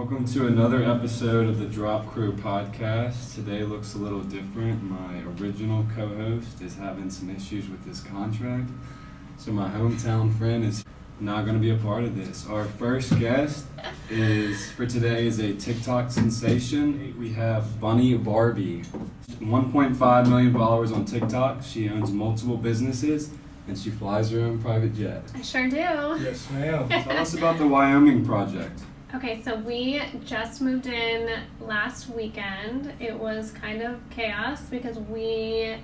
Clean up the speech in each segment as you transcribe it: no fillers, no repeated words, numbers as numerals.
Welcome to another episode of the Drop Crew podcast. Today looks a little different. My original co-host is having some issues with his contract, so my hometown friend is not going to be a part of this. Our first guest for today is a TikTok sensation. We have Bunny Barbie, 1.5 million followers on TikTok. She owns multiple businesses and she flies her own private jet. I sure do. Yes, ma'am. Tell us about the Wyoming Project. Okay, so we just moved in last weekend. It was kind of chaos because we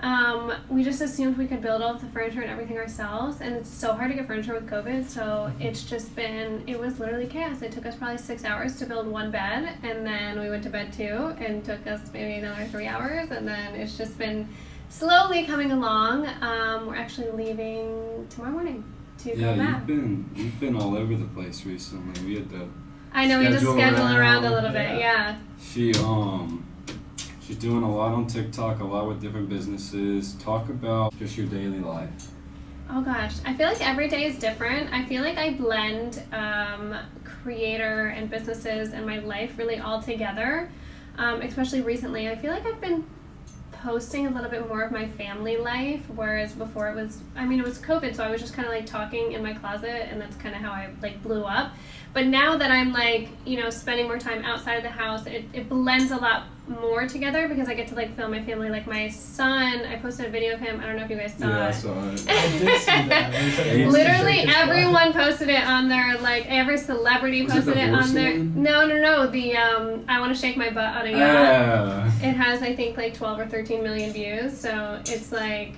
just assumed we could build all of the furniture and everything ourselves, and it's so hard to get furniture with COVID, so it was literally chaos. It took us probably 6 hours to build one bed, and then we went to bed too, and took us maybe another 3 hours, and then it's just been slowly coming along. We're actually leaving tomorrow morning to go back. You've been all over the place recently. We had to we had to schedule around a little bit, yeah. She's doing a lot on TikTok, a lot with different businesses. Talk about just your daily life. Oh gosh, I feel like every day is different. I feel like I blend creator and businesses and my life really all together, especially recently. I feel like I've been posting a little bit more of my family life, whereas before it was COVID, so I was just kind of like talking in my closet, and that's kind of how I like blew up. But now that I'm like, spending more time outside of the house, it blends a lot more together because I get to like film my family. Like my son, I posted a video of him. I don't know if you guys saw it. Yeah, I saw it. I did see that. Literally everyone posted it on their, like every celebrity posted it on their. No. The I want to shake my butt on a yacht. It has I think like 12 or 13 million views. So it's like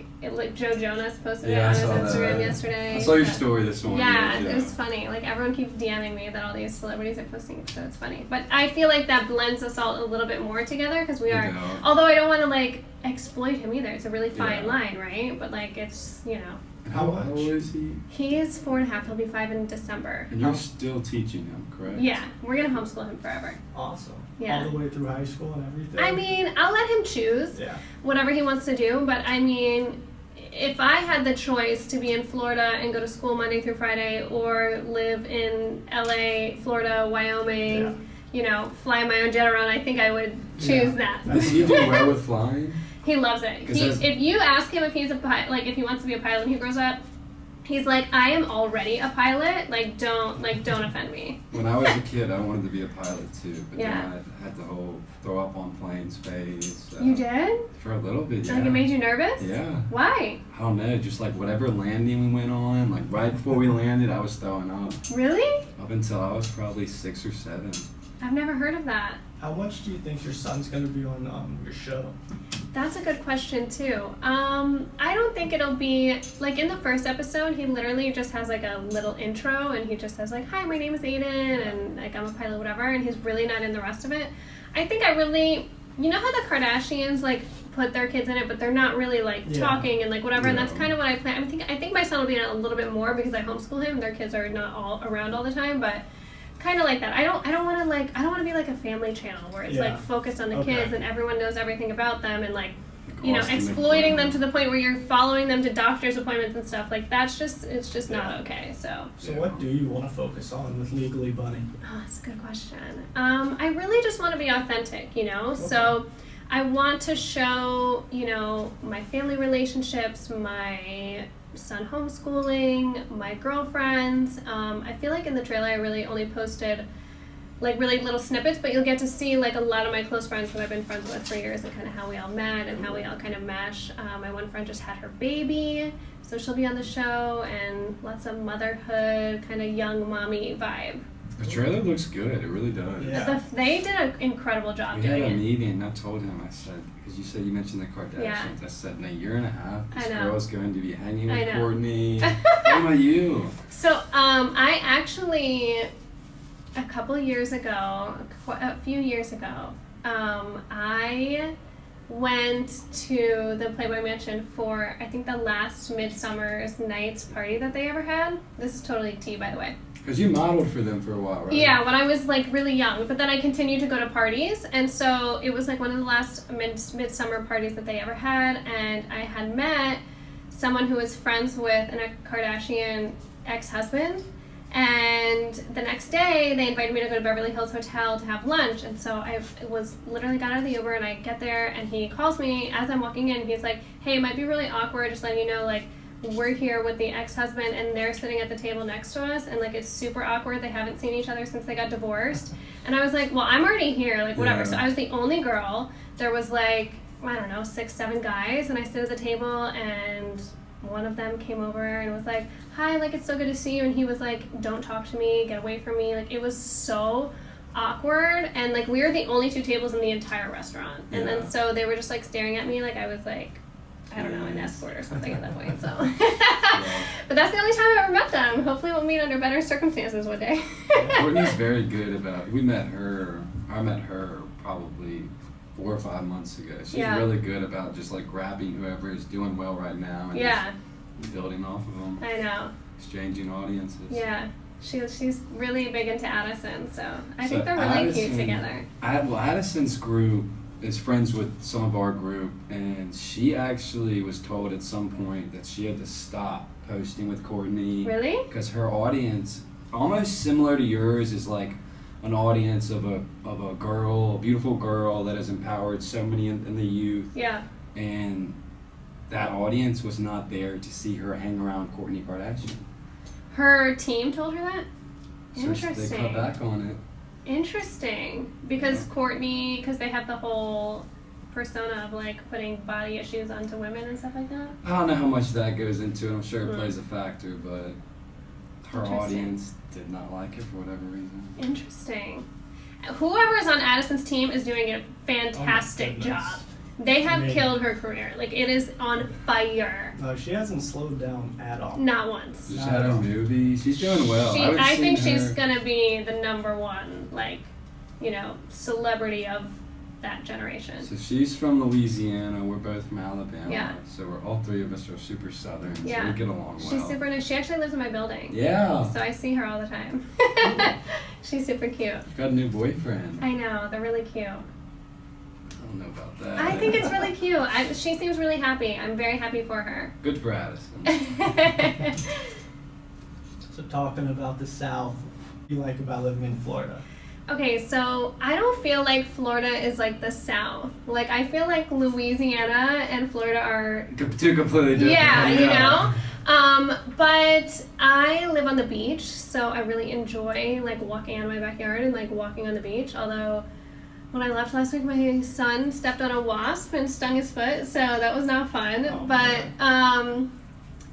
Joe Jonas posted it on his Instagram yesterday. I saw your story this morning. Yeah, it was funny. Like everyone keeps DMing me that all these celebrities are posting it, so it's funny. But I feel like that blends us all a little bit more together because we are. Although I don't want to like exploit him either. It's a really fine line, right? But like it's How old is he? He is 4.5. He'll be 5 in December. And you're still teaching him, correct? Yeah, we're gonna homeschool him forever. Awesome. Yeah. All the way through high school and everything. I mean, I'll let him choose whatever he wants to do. But I mean, if I had the choice to be in Florida and go to school Monday through Friday, or live in LA, Florida, Wyoming, fly my own jet around, I think I would choose that. Does he do well with flying? He loves it. If you ask him if he's a pilot, like if he wants to be a pilot when he grows up, he's like, I am already a pilot. Don't offend me. When I was a kid, I wanted to be a pilot too, but then I had the whole throw up on planes phase. You did? For a little bit, yeah. Like it made you nervous? Yeah. Why? I don't know, just like whatever landing we went on, like right before we landed, I was throwing up. Really? Up until I was probably 6 or 7. I've never heard of that. How much do you think your son's going to be on your show? That's a good question too. I don't think it'll be like in the first episode. He literally just has like a little intro, and he just says like, "Hi, my name is Aiden, and like I'm a pilot, whatever." And he's really not in the rest of it. I think how the Kardashians like put their kids in it, but they're not really like talking and like whatever. And that's kind of what I plan. I think my son will be in it a little bit more because I homeschool him. Their kids are not all around all the time, but. Kind of like that. I don't want to be like a family channel where it's like focused on the kids and everyone knows everything about them and like exploiting them to the point where you're following them to doctor's appointments and stuff. Like it's just not okay. So what do you want to focus on with Legally Bunny? Oh, that's a good question. I really just want to be authentic, So I want to show, my family relationships, my son homeschooling, my girlfriends. I feel like in the trailer I really only posted like really little snippets, but you'll get to see like a lot of my close friends that I've been friends with for years and kind of how we all met and how we all kind of mesh. My one friend just had her baby, so she'll be on the show, and lots of motherhood, kind of young mommy vibe. The trailer looks good. It really does. Yeah. They did an incredible job doing it. We had a meeting, and I told him, I said, because you mentioned the Kardashians, I said, in a year and a half, this girl's going to be hanging with Kourtney. How about you? So, I actually, a few years ago, I went to the Playboy Mansion for, I think, the last Midsummer's Night's party that they ever had. This is totally tea, by the way. Because you modeled for them for a while, right? Yeah, when I was like really young, but then I continued to go to parties, and so it was like one of the last midsummer parties that they ever had, and I had met someone who was friends with a Kardashian ex-husband, And the next day, they invited me to go to Beverly Hills Hotel to have lunch. And so I was literally got out of the Uber, and I get there, and he calls me as I'm walking in. He's like, hey, it might be really awkward, just letting you know, like, we're here with the ex-husband, and they're sitting at the table next to us, and, like, it's super awkward. They haven't seen each other since they got divorced. And I was like, well, I'm already here, like, whatever. Yeah. So I was the only girl. There was, like, I don't know, 6, 7 guys, and I stood at the table, and one of them came over and was like, hi, like, it's so good to see you. And he was like, don't talk to me, get away from me. Like, it was so awkward, and, like, we were the only 2 tables in the entire restaurant. And then so they were just, like, staring at me like I was, like, I don't know, an escort or something at that point, so. But that's the only time I ever met them. Hopefully we'll meet under better circumstances one day. Courtney's very good about, I met her probably 4 or 5 months ago. She's really good about just, like, grabbing whoever is doing well right now and just building off of them. I know. Exchanging audiences. Yeah. She's really big into Addison, so I think they're really cute together. Addison's group is friends with some of our group, and she actually was told at some point that she had to stop posting with Courtney. Really? Because her audience, almost similar to yours, is like an audience of a girl, a beautiful girl that has empowered so many in the youth. Yeah. And that audience was not there to see her hang around Kourtney Kardashian. Her team told her that? Interesting. So they cut back on it. Interesting. Because Courtney, because they have the whole persona of, like, putting body issues onto women and stuff like that? I don't know how much that goes into it. I'm sure it plays a factor, but her audience did not like it for whatever reason. Interesting. Whoever's on Addison's team is doing a fantastic job. They have killed her career. Like, it is on fire. No, she hasn't slowed down at all. Not once. She had a movie. She's doing well. I think she's going to be the #1, like, you know, celebrity of that generation. So she's from Louisiana. We're both from Alabama. Yeah. So we're all 3 of us are super Southern. Yeah. So we get along well. She's super nice. She actually lives in my building. Yeah. So I see her all the time. She's super cute. Got a new boyfriend. I know. They're really cute. I don't know about that. I think it's really cute. She seems really happy. I'm very happy for her. Good for Addison. So talking about the South, what do you like about living in Florida? Okay, so I don't feel like Florida is like the South. Like, I feel like Louisiana and Florida are 2 completely different. Yeah, you know. But I live on the beach, so I really enjoy, like, walking out of my backyard and, like, walking on the beach. Although when I left last week, my son stepped on a wasp and stung his foot, so that was not fun. Oh, but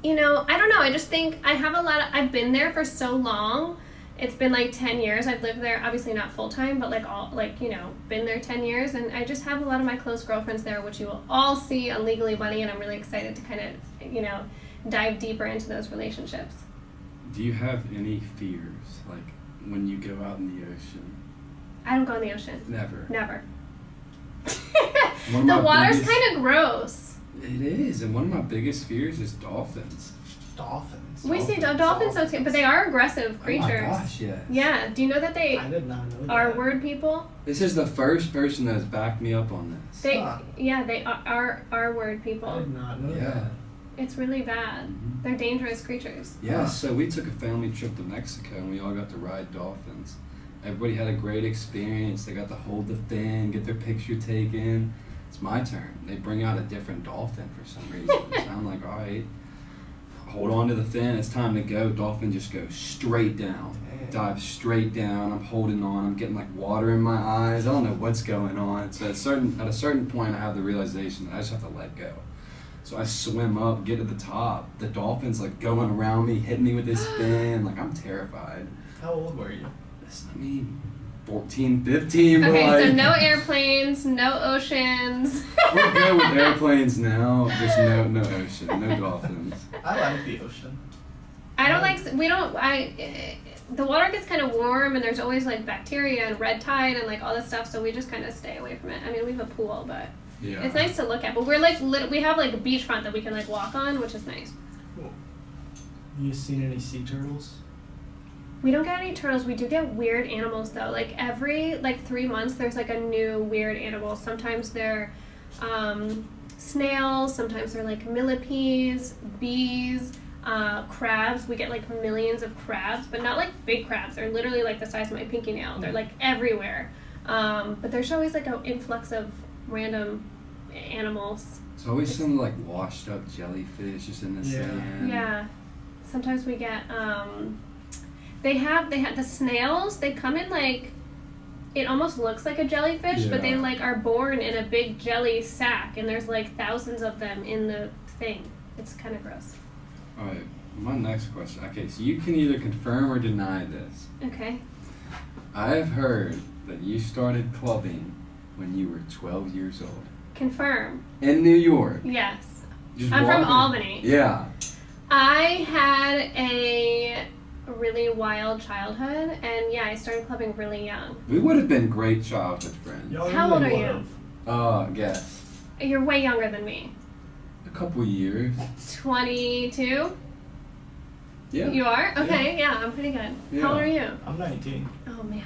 you know, I don't know. I just think I have I've been there for so long. It's been like 10 years. I've lived there, obviously not full time, but you know, been there 10 years. And I just have a lot of my close girlfriends there, which you will all see on Legally Bunny. And I'm really excited to kind of, you know, dive deeper into those relationships. Do you have any fears, like, when you go out in the ocean? I don't go in the ocean. Never. Never. The water's kind of gross. It is, and one of my biggest fears is dolphins. Dolphins? We see dolphins, so but they are aggressive creatures. Oh my gosh, yes. Yeah, do you know that they I did not know that. are word people? This is the first person that has backed me up on this. They are word people. I did not know Yeah. that. It's really bad. Mhm. They're dangerous creatures. Yeah, so we took a family trip to Mexico, and we all got to ride dolphins. Everybody had a great experience. They got to hold the fin, get their picture taken. It's my turn. They bring out a different dolphin for some reason. So I'm like, all right, hold on to the fin. It's time to go. Dolphin just goes straight down. Dive straight down. I'm holding on. I'm getting, like, water in my eyes. I don't know what's going on. So at a certain point, I have the realization that I just have to let go. So I swim up, get to the top. The dolphin's, like, going around me, hitting me with his fin. Like, I'm terrified. How old were you? 14, 15. Okay, but, so like, no airplanes, no oceans. we're good with airplanes now. There's no ocean, no dolphins. I like the ocean. I don't like, the water gets kind of warm and there's always, like, bacteria and red tide and, like, all this stuff, so we just kind of stay away from it. I mean, we have a pool, but Yeah. it's nice to look at. But we're, like, we have, like, a beachfront that we can, like, walk on, which is nice. Cool. You seen any sea turtles? We don't get any turtles. We do get weird animals, though. Like, every, like, 3 months, there's, like, a new weird animal. Sometimes they're snails. Sometimes they're, like, millipedes, bees. Crabs. We get like millions of crabs, but not like big crabs. They're literally like the size of my pinky nail. They're like everywhere. But there's always like an influx of random animals. It's always some like washed up jellyfish just in the sand. Yeah. Sometimes we get they have the snails. They come in like, it almost looks like a jellyfish, but they like are born in a big jelly sack, and there's like thousands of them in the thing. It's kind of gross. All right, my next question. Okay, so you can either confirm or deny this. Okay. I've heard that you started clubbing when you were 12 years old. Confirm. In New York. Yes. Just I'm from walking. Albany. Yeah. I had a really wild childhood, and yeah, I started clubbing really young. We would have been great childhood friends. How old are you? Guess. You're way younger than me. A couple years. 22? Yeah. You are? Okay, yeah, I'm pretty good. Yeah. How old are you? I'm 19. Oh, man.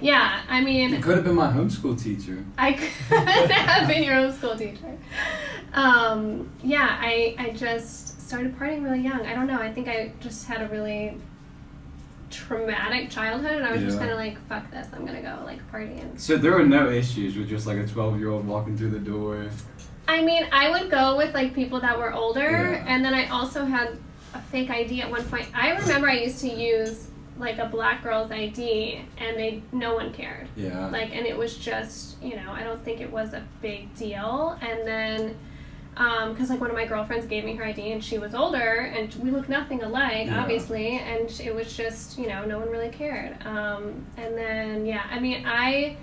Yeah, I mean... You could have been my homeschool teacher. I could have been your homeschool teacher. Yeah, I just started partying really young. I don't know, I think I just had a really traumatic childhood, and I was just kind of like, fuck this, I'm gonna go like partying. So there were no issues with just like a 12-year-old walking through the door? I mean, I would go with like people that were older, and then I also had a fake ID at one point. I remember I used to use like a black girl's ID, and no one cared. Yeah. Like, and it was just, I don't think it was a big deal. And then, because like one of my girlfriends gave me her ID, and she was older, and we looked nothing alike, obviously, and it was just, no one really cared. And then, yeah, I mean, I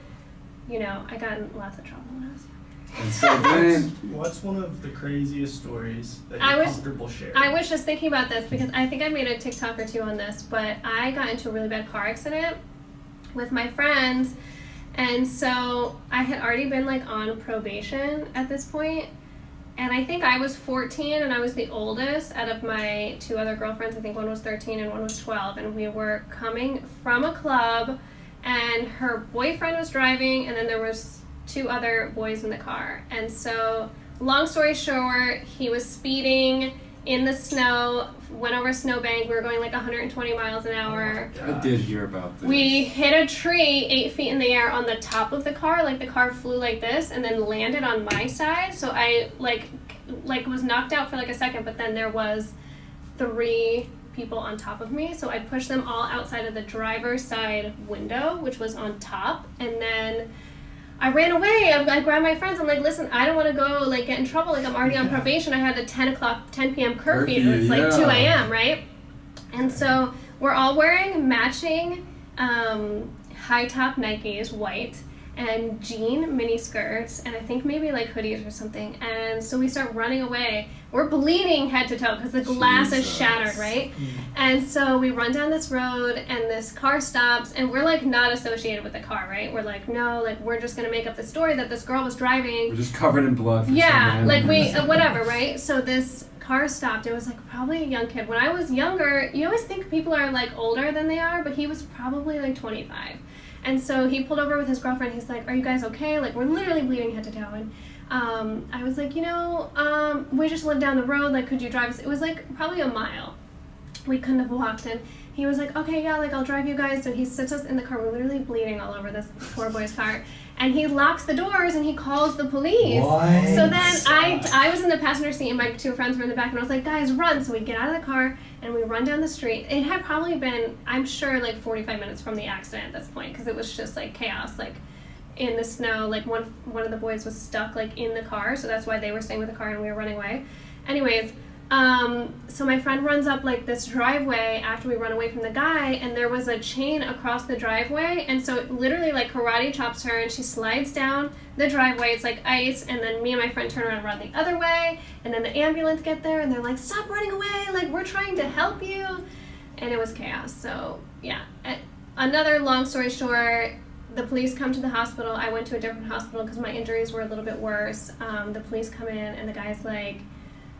got in lots of trouble when I was younger. And so then... What's one of the craziest stories that you're comfortable sharing? I was just thinking about this because I think I made a TikTok or two on this, but I got into a really bad car accident with my friends, and so I had already been like on probation at this point, and I think I was 14 and I was the oldest out of my two other girlfriends. I think one was 13 and one was 12, and we were coming from a club, and her boyfriend was driving, and then there was two other boys in the car. And so, long story short, he was speeding in the snow, went over a snowbank. We were going like 120 miles an hour. I did hear about this. We hit a tree 8 feet in the air on the top of the car. Like the car flew like this and then landed on my side. So I like was knocked out for like a second, but then there was 3 people on top of me. So I pushed them all outside of the driver's side window, which was on top. And then I ran away. I grabbed my friends. I'm like, listen, I don't want to go like get in trouble. Like I'm already on probation. I had a 10 p.m. curfew. It's like 2 a.m. right? And so we're all wearing matching high top Nikes, white, and jean mini skirts, and I think maybe like hoodies or something. And so we start running away. We're bleeding head to toe because the glass is shattered, right? And so we run down this road, and this car stops, and we're like not associated with the car, right? We're like, no, like we're just gonna make up the story that this girl was driving. We're just covered in blood. Like we whatever, right? So this car stopped. It was like probably a young kid. When I was younger, you always think people are like older than they are, but he was probably like 25. And so he pulled over with his girlfriend. He's like, are you guys okay? Like, we're literally bleeding head to toe. And I was like, we just live down the road. Like, could you drive us? It was like probably a mile. We couldn't have walked. And he was like, okay, yeah, like I'll drive you guys. So he sits us in the car. We're literally bleeding all over this poor boy's car. And he locks the doors and he calls the police. What? So then I was in the passenger seat and my 2 friends were in the back, and I was like, guys, run. So we get out of the car and we run down the street. It had probably been, I'm sure, like 45 minutes from the accident at this point, because it was just like chaos, like in the snow. Like one of the boys was stuck like in the car, so that's why they were staying with the car and we were running away. Anyways, so my friend runs up like this driveway after we run away from the guy, and there was a chain across the driveway, and so it literally like karate chops her, and she slides down the driveway. It's like ice, and then me and my friend turn around and run the other way, and then the ambulance get there, and they're like, stop running away, like we're trying to help you. And it was chaos. So yeah, another long story short, the police come to the hospital. I went to a different hospital because my injuries were a little bit worse. The police come in, and the guy's like,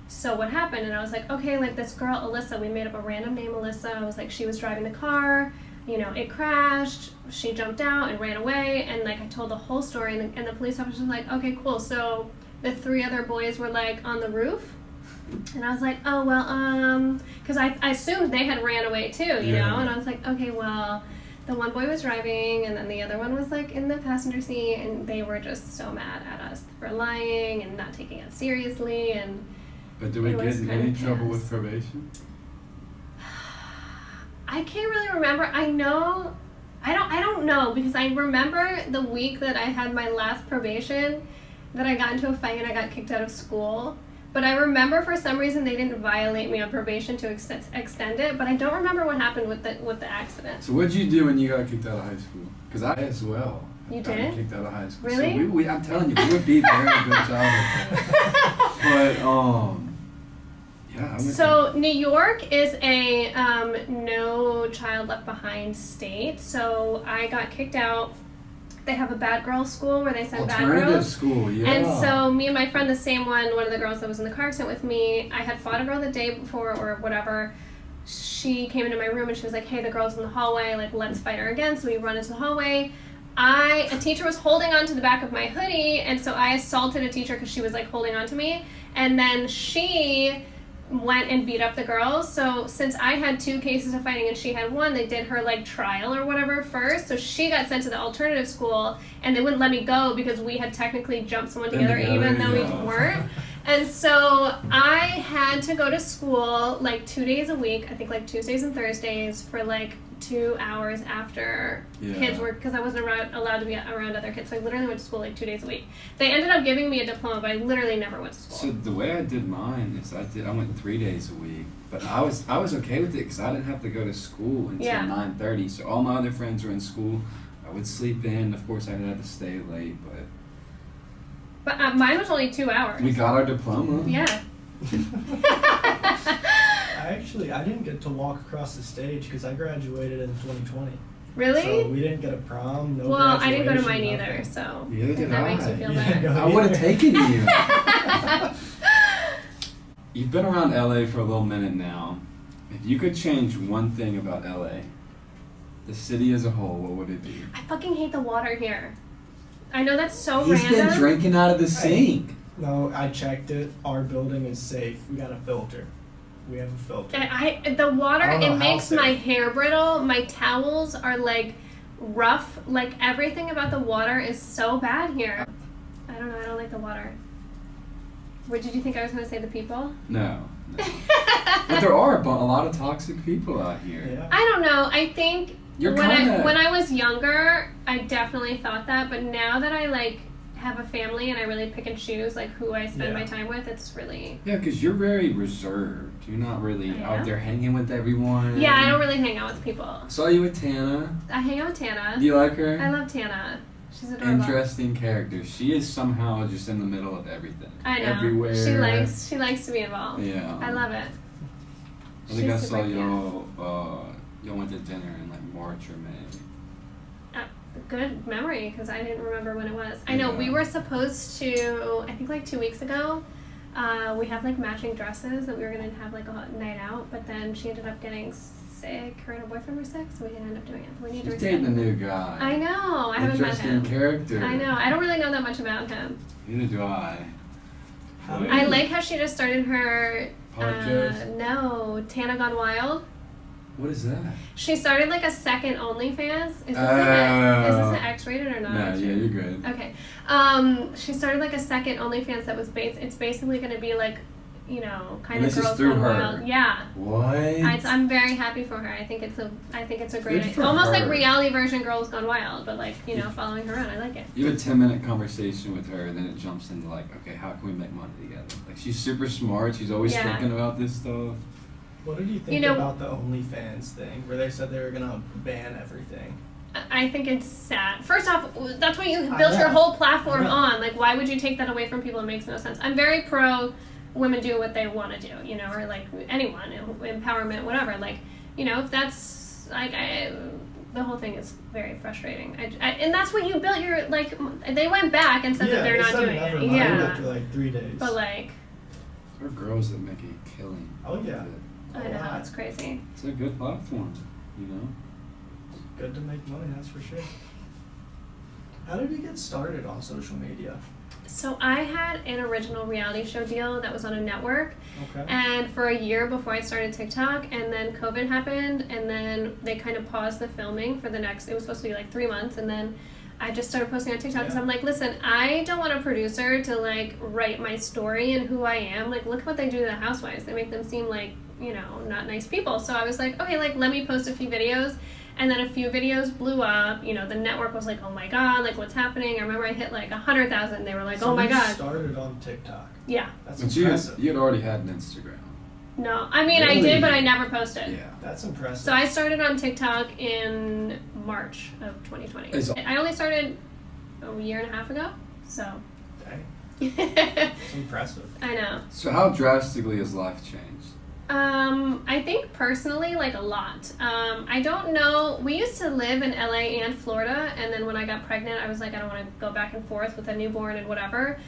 so what happened? And I was like, okay, like this girl, Alyssa, we made up a random name, Alyssa. I was like, she was driving the car, it crashed, she jumped out and ran away, and like I told the whole story, and the police officer was like, okay, cool, so the 3 other boys were like on the roof? And I was like, oh, well, because I assumed they had ran away too, you know? And I was like, okay, well, the one boy was driving and then the other one was like in the passenger seat, and they were just so mad at us for lying and not taking it seriously. And But do we get in any trouble with probation? I can't really remember. I don't know, because I remember the week that I had my last probation that I got into a fight and I got kicked out of school. But I remember for some reason they didn't violate me on probation to extend it, but I don't remember what happened with the accident. So what did you do when you got kicked out of high school? Because I as well. You got did? Kicked out of high school. Really? So we I'm telling you, we would be very good childhood. But yeah. I went So New York is a no child left behind state. So I got kicked out. They have a bad girl school where they send bad alternative girls. school, yeah. And so me and my friend, the same one of the girls that was in the car accident with me, I had fought a girl the day before or whatever. She came into my room and she was like, hey, the girl's in the hallway, like, let's fight her again. So we run into the hallway. A teacher was holding on to the back of my hoodie, and so I assaulted a teacher because she was like holding on to me. And then she went and beat up the girls. So since I had 2 cases of fighting and she had 1, they did her like trial or whatever first. So she got sent to the alternative school, and they wouldn't let me go because we had technically jumped someone together even though we weren't. And so I had to go to school like 2 days a week, I think like Tuesdays and Thursdays, for like 2 hours after kids were, because I wasn't allowed to be around other kids. So I literally went to school like 2 days a week. They ended up giving me a diploma, but I literally never went to school. So the way I did mine is I went 3 days a week, but I was okay with it because I didn't have to go to school until 9:30. So all my other friends were in school. I would sleep in. Of course, I didn't have to stay late, But mine was only 2 hours. we got our diploma. Yeah. I didn't get to walk across the stage because I graduated in 2020. Really? So we didn't get a prom, no Well, I didn't go to graduation, mine nothing. either, so Neither if did that I. makes you feel You didn't better. go I would have either. taken you. You've been around LA for a little minute now. If you could change one thing about LA, the city as a whole, what would it be? I fucking hate the water here. I know that's so He's random. been drinking out of the sink. No, I checked it. Our building is safe. We got a filter. We have a filter. The water, I don't know it how makes safe. my hair brittle. My towels are like rough. Like everything about the water is so bad here. I don't know. I don't like the water. What did you think I was going to say? The people? No. But there are a lot of toxic people out here. Yeah. I don't know. I think You're when kinda... I was younger, I definitely thought that. But now that I like have a family and I really pick and choose like who I spend my time with, it's really... Yeah, because you're very reserved. You're not really out there hanging with everyone. Yeah, I don't really hang out with people. Saw you with Tana. I hang out with Tana. Do you like her? I love Tana. She's adorable. Interesting character. She is somehow just in the middle of everything. I know. Everywhere. She likes to be involved. Yeah. I love it. I think I She's saw super cute. y'all went to dinner in like March or May. Good memory, because I didn't remember when it was. I know we were supposed to, I think like 2 weeks ago, we have like matching dresses that we were going to have like a night out, but then she ended up getting sick. Her and her boyfriend were sick, so we didn't end up doing it. We need She's to dating a reschedule. new guy. I know. I haven't met Interesting him. character. I know. I don't really know that much about him. Neither do I. I like how she just started her Podcast? no, Tana Gone Wild. What is that? She started like a second OnlyFans. Is this an X-rated or not? No, yeah, you're good. Okay. She started like a second OnlyFans that was it's basically going to be like, you know, kind And of this is Girls through Gone her? Wild. Yeah. What? I'm very happy for her. I think it's a great Good for almost like her. reality version Girls Gone Wild, but like, you know, following her around. I like it. You have a 10-minute conversation with her, and then it jumps into like, okay, how can we make money together? Like, she's super smart. She's always thinking about this stuff. What did you think about the OnlyFans thing, where they said they were gonna ban everything? I think it's sad. First off, that's what you built your whole platform on. Like, why would you take that away from people? It makes no sense. I'm very pro women do what they want to do, you know, or like anyone, empowerment, whatever. Like, you know, if that's like, the whole thing is very frustrating. And that's what you built your, like, they went back and said that they're not doing never it. mind Yeah. after like 3 days. But like, There are girls that make a killing. Oh yeah. I know, it's crazy. It's a good platform, you know? Good to make money, that's for sure. How did you get started on social media? So I had an original reality show deal that was on a network. Okay. And for a year before I started TikTok, and then COVID happened, and then they kind of paused the filming for the next, it was supposed to be like 3 months, and then I just started posting on TikTok because I'm like, listen, I don't want a producer to like write my story and who I am. Like, look what they do to the housewives. They make them seem like, you know, not nice people. So I was like, okay, like, let me post a few videos. And then a few videos blew up. You know, the network was like, oh my God, like, what's happening? I remember I hit like 100,000. They were like, oh my God. You started on TikTok. Yeah. That's But impressive. you had already had an Instagram. No, I mean, Really? I did, but I never posted. Yeah. That's impressive. So I started on TikTok in March of 2020. I only started a year and a half ago, so. Dang. I That's impressive. know. So how drastically has life changed? I think personally, like, a lot. I don't know. We used to live in LA and Florida, and then when I got pregnant, I was like, I don't want to go back and forth with a newborn and whatever.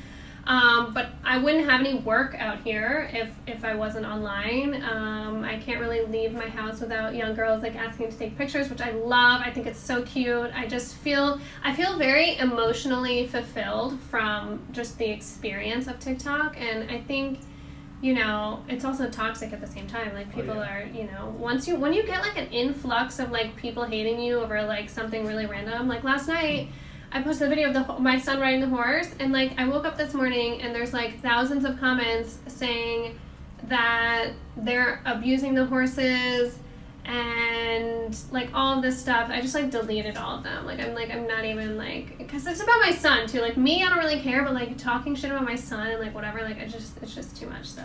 But I wouldn't have any work out here if I wasn't online. I can't really leave my house without young girls like asking to take pictures, which I love. I think it's so cute. I feel very emotionally fulfilled from just the experience of TikTok, and I think, you know, it's also toxic at the same time. Like, people are, you know, when you get like an influx of like people hating you over like something really random. Like last night, I posted a video of my son riding the horse, and like I woke up this morning and there's like thousands of comments saying that they're abusing the horses and like all of this stuff. I just like deleted all of them. I'm not even like, because it's about my son too. Like, me, I don't really care, but like talking shit about my son and like whatever, like it's just too much. So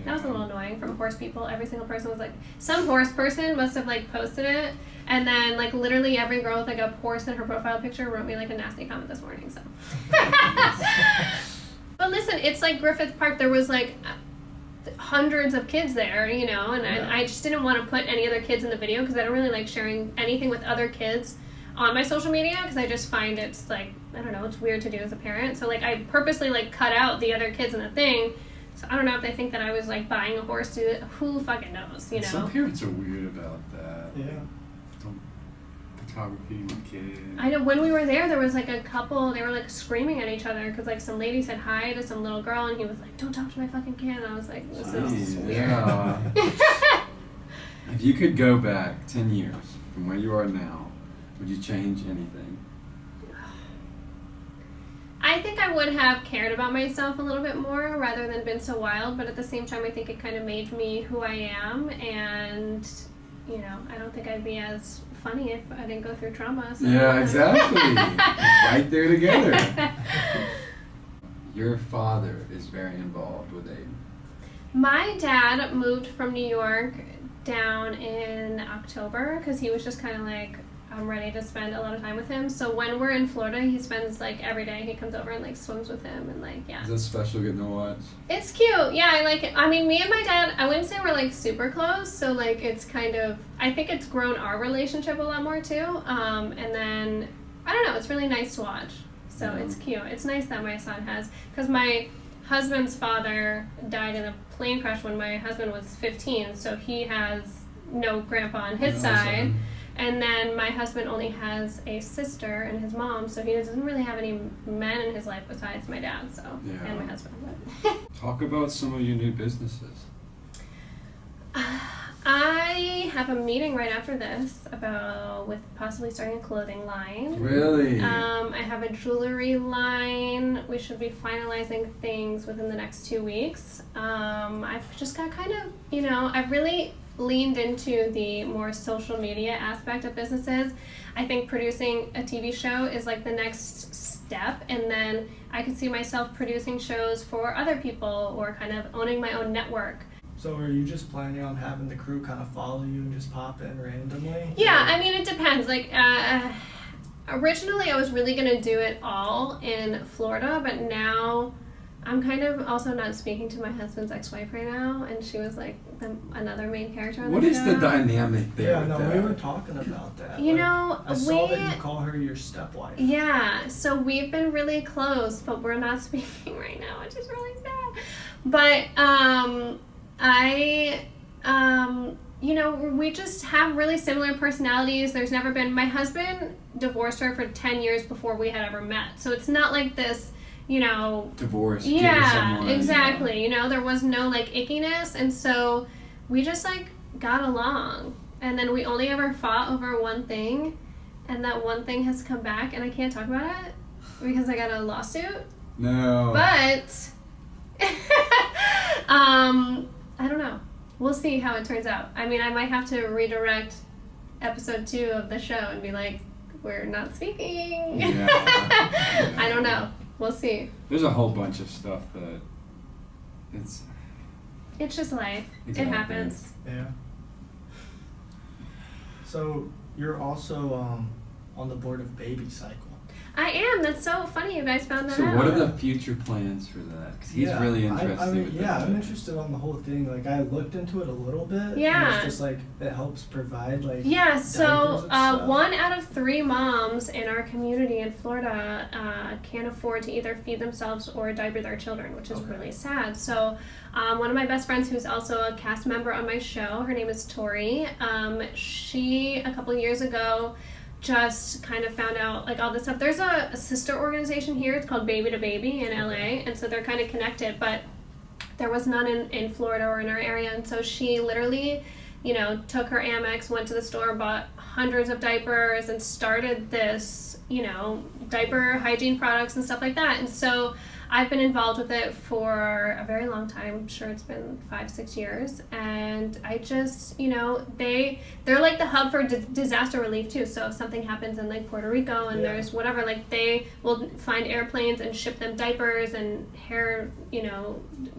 that was a little annoying from horse people. Every single person was like, some horse person must have like posted it, and then like literally every girl with like a horse in her profile picture wrote me like a nasty comment this morning. So but listen, it's like Griffith Park. There was like hundreds of kids there, you know, and I just didn't want to put any other kids in the video because I don't really like sharing anything with other kids on my social media, because I just find it's like, I don't know, it's weird to do as a parent. So like I purposely like cut out the other kids in the thing. So I don't know if they think that I was like buying a horse to, who fucking knows, you know. Some parents are weird about that. Yeah. Photography with kids. I know when we were there was like a couple, they were like screaming at each other because like some lady said hi to some little girl and he was like, don't talk to my fucking kid. And I was like, this is weird. Yeah. If you could go back 10 years from where you are now, would you change anything? I think I would have cared about myself a little bit more rather than been so wild, but at the same time I think it kind of made me who I am, and you know, I don't think I'd be as funny if I didn't go through trauma. So. Yeah, exactly. Right there together. Your father is very involved with Aiden. My dad moved from New York down in October because he was just kind of like, I'm ready to spend a lot of time with him. So when we're in Florida, he spends like every day. He comes over and like swims with him and like, yeah. Is that special getting to watch? It's cute. Yeah, I like it. I mean, me and my dad, I wouldn't say we're like super close. So like it's kind of, I think it's grown our relationship a lot more too. And then, I don't know, it's really nice to watch. So it's cute. It's nice that my son has, because my husband's father died in a plane crash when my husband was 15. So he has no grandpa on his side. And then my husband only has a sister and his mom, so he doesn't really have any men in his life besides my dad, so, and my husband. Talk about some of your new businesses. I have a meeting right after this with possibly starting a clothing line. Really? I have a jewelry line. We should be finalizing things within the next 2 weeks. I've just got kind of, you know, I've really leaned into the more social media aspect of businesses. I think producing a TV show is like the next step, and then I could see myself producing shows for other people or kind of owning my own network. So are you just planning on having the crew kind of follow you and just pop in randomly? Yeah, I mean, it depends. Like, originally I was really going to do it all in Florida, but now I'm kind of also not speaking to my husband's ex-wife right now, and she was like another main character on the show. What is the dynamic there? Yeah, with no, that? we were talking about that. You like, know, I saw that you call her your stepwife. Yeah, so we've been really close, but we're not speaking right now, which is really sad. But you know, we just have really similar personalities. There's never been, my husband divorced her for 10 years before we had ever met. So it's not like this, divorce. Yeah, someone, exactly. There was no like ickiness, and so we just like got along. And then we only ever fought over one thing, and that one thing has come back, and I can't talk about it because I got a lawsuit. No. But I don't know. We'll see how it turns out. I mean, I might have to redirect episode 2 of the show and be like, we're not speaking. Yeah. I don't know. We'll see. There's a whole bunch of stuff that it's just life. Exactly. It happens. Yeah. So you're also on the board of Baby Cycle. I am. That's so funny you guys found that So out. what are the future plans for that? Because he's really interested. I'm interested on the whole thing. Like, I looked into it a little bit. Yeah. And it's just like it helps provide like. Yeah. So diapers and stuff. 1 out of 3 moms in our community in Florida can't afford to either feed themselves or diaper their children, which is really sad. So one of my best friends, who's also a cast member on my show, her name is Tori. She a couple years ago just kind of found out like all this stuff. There's a sister organization here. It's called Baby to Baby in LA, and so they're kind of connected, but there was none in Florida or in our area. And so she literally, took her Amex, went to the store, bought hundreds of diapers, and started this, diaper hygiene products and stuff like that. And so I've been involved with it for a very long time. I'm sure it's been 5-6 years. And I just, they're like the hub for disaster relief too. So if something happens in like Puerto Rico and there's whatever, like they will find airplanes and ship them diapers and hair,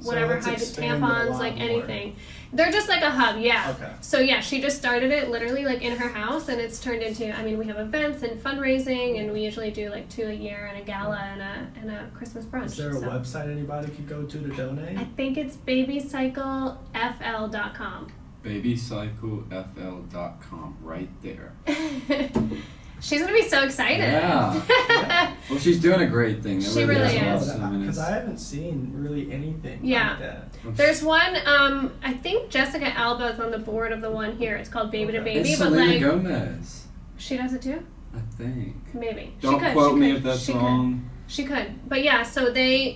whatever, tampons, like anything. They're just like a hub, yeah. Okay. So yeah, she just started it literally like in her house, and it's turned into, we have events and fundraising, and we usually do like 2 a year and a gala and a Christmas brunch. Is there a website anybody could go to donate? I think it's babycyclefl.com. Babycyclefl.com, right there. She's gonna be so excited. Yeah. Well, she's doing a great thing. She really is. Because I haven't seen really anything like that. There's one, I think Jessica Alba is on the board of the one here. It's called Baby to Baby. It's but Selena like Gomez. She does it too? I think. Maybe. Don't quote me if that's wrong. She could. But yeah, so they,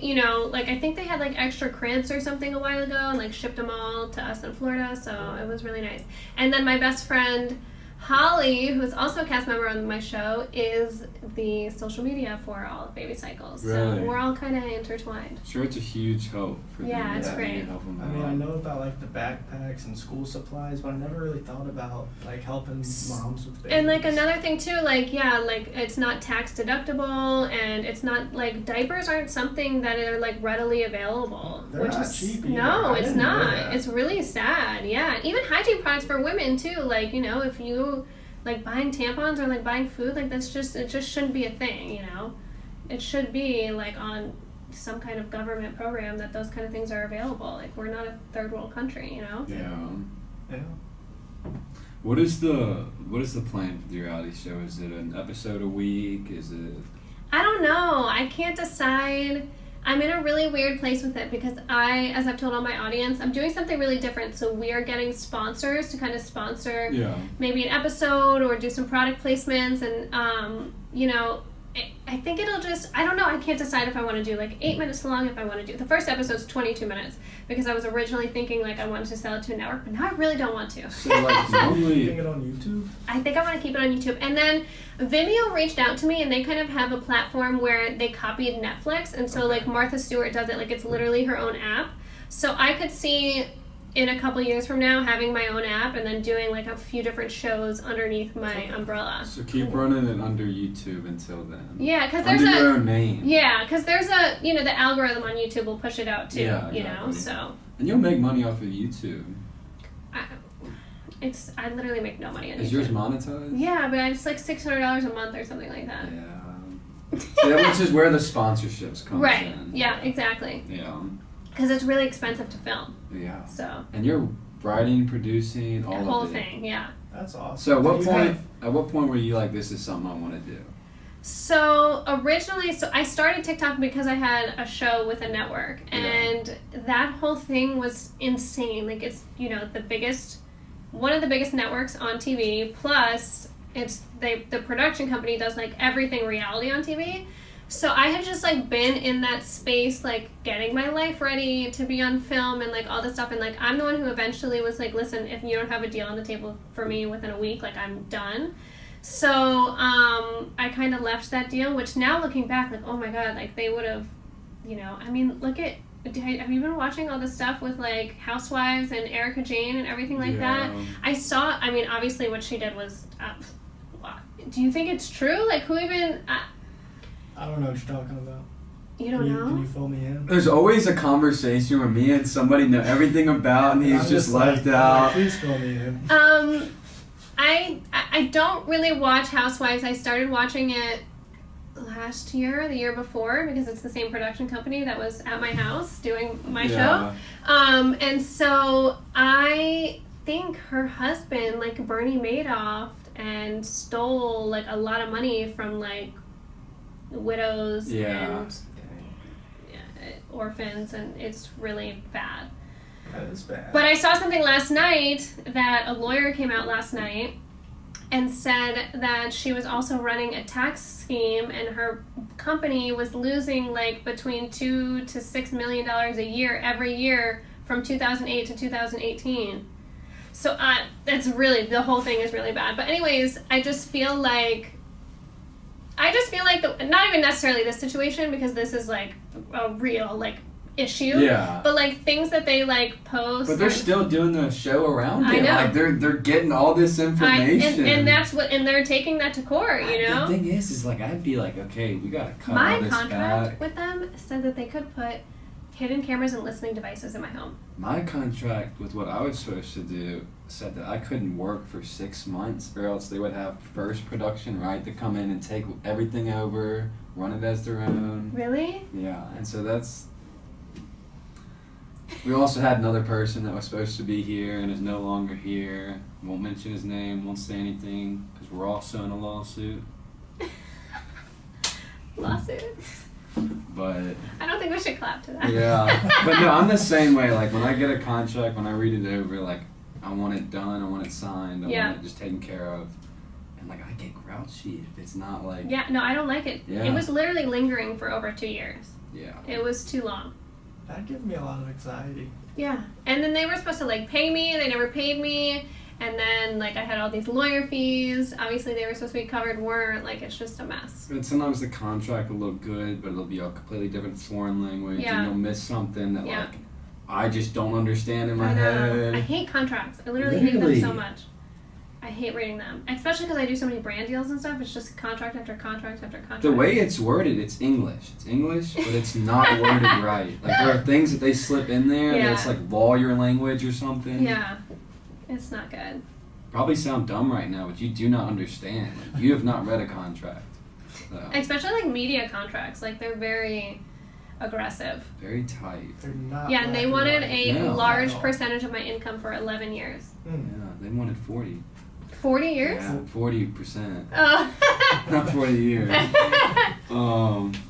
like I think they had like extra cribs or something a while ago and like shipped them all to us in Florida, so it was really nice. And then my best friend Holly, who's also a cast member on my show, is the social media for all of Baby Cycles. Really? So we're all kind of intertwined. Sure, it's a huge help for them. Yeah, it's great. Help them I mean, I know about like the backpacks and school supplies, but I never really thought about like helping moms with babies. And like another thing too, like it's not tax deductible, and it's not like diapers aren't something that are like readily available. They're not cheap either. No, it's didn't know not. that. It's really sad. Yeah, even hygiene products for women too. Like if you like buying tampons or like buying food, like it just shouldn't be a thing. It should be like on some kind of government program that those kind of things are available. Like we're not a third world country. Yeah. Yeah. What is the plan for the reality show? Is it an episode a week? Is it? I don't know. I can't decide. I'm in a really weird place with it because as I've told all my audience, I'm doing something really different. So we are getting sponsors to kind of sponsor maybe an episode or do some product placements. And, I think it'll just, I don't know. I can't decide if I want to do like 8 minutes long, if I want to do, the first episode's 22 minutes because I was originally thinking like I wanted to sell it to a network, but now I really don't want to. So like normally. Keeping it on YouTube? I think I want to keep it on YouTube. And then Vimeo reached out to me, and they kind of have a platform where they copied Netflix. And so like Martha Stewart does it, like it's literally her own app. So I could see in a couple years from now having my own app and then doing like a few different shows underneath my umbrella. So keep running it under YouTube until then. Yeah, because there's under your own name. Yeah, because there's a the algorithm on YouTube will push it out too. Yeah, exactly. So. And you'll make money off of YouTube. I literally make no money on YouTube. Is yours monetized? Yeah, but it's like $600 a month or something like that. Yeah. See, which is where the sponsorships come in. Right. Yeah. Exactly. Yeah. Because it's really expensive to film. Yeah. So. And you're writing, producing, all the of whole it. thing. Yeah. That's awesome. So at what point were you like, this is something I want to do? So originally, I started TikTok because I had a show with a network, and that whole thing was insane. Like it's one of the biggest networks on TV. Plus, it's the production company does like everything reality on TV. So I had just, like, been in that space, like, getting my life ready to be on film and, like, all this stuff. And, like, I'm the one who eventually was like, listen, if you don't have a deal on the table for me within a week, like, I'm done. So I kind of left that deal, which now looking back, like, oh, my God, like, they would have, you know, I mean, look at, have you been watching all this stuff with, like, Housewives and Erika Jayne and everything like that? I mean, obviously what she did was, do you think it's true? Like, who even... I don't know what you're talking about. You don't know? Can you fill me in? There's always a conversation where me and somebody know everything about, and he's just left out. Please fill me in. I don't really watch Housewives. I started watching it last year, the year before, because it's the same production company that was at my house doing my show. And so I think her husband, like Bernie Madoff, and stole, like, a lot of money from, like, widows and orphans, and it's really bad. That is bad. But I saw something last night that a lawyer came out last night and said that she was also running a tax scheme, and her company was losing, like, between $2 to $6 million a year every year from 2008 to 2018. So that's really, the whole thing is really bad. But anyways, I just feel like not even necessarily this situation, because this is, like, a real, like, issue. Yeah. But, like, things that they, like, post. But they're still doing the show around it. I know. Like, they're getting all this information. And that's what, and they're taking that to court, you know? The thing is like, I'd be like, okay, we gotta cut my all this contract back. with them said that they could put hidden cameras and listening devices in my home. My contract with what I was supposed to do said that I couldn't work for 6 months, or else they would have first production right to come in and take everything over, run it as their own. Really? Yeah, and so that's... We also had another person that was supposed to be here and is no longer here. Won't mention his name, won't say anything, because we're also in a lawsuit. Lawsuits. But... I don't think we should clap to that. Yeah. But no, I'm the same way. Like, when I get a contract, when I read it over, like, I want it done, I want it signed, I want it just taken care of. And, like, I get grouchy if it's not, like... Yeah, no, I don't like it. Yeah. It was literally lingering for over 2 years. Yeah. It was too long. That gives me a lot of anxiety. Yeah. And then they were supposed to, like, pay me, they never paid me. And then, like, I had all these lawyer fees. Obviously, they were supposed to be covered, weren't. Like, it's just a mess. And sometimes the contract will look good, but it'll be a completely different foreign language, and you'll miss something that, like, I just don't understand in my head. I hate contracts. I literally hate them so much. I hate reading them. Especially because I do so many brand deals and stuff. It's just contract after contract after contract. The way it's worded, it's English. It's English, but it's not worded right. Like, there are things that they slip in there that's, like, lawyer language or something. Yeah. It's not good. Probably sound dumb right now, but you do not understand. Like, you have not read a contract. So. Especially, like, media contracts. Like, they're very aggressive. Very tight. They're not. Yeah, and they wanted a large No. percentage of my income for 11 years. Yeah, they wanted 40. 40 years? Yeah, 40%. Oh. Not 40 years.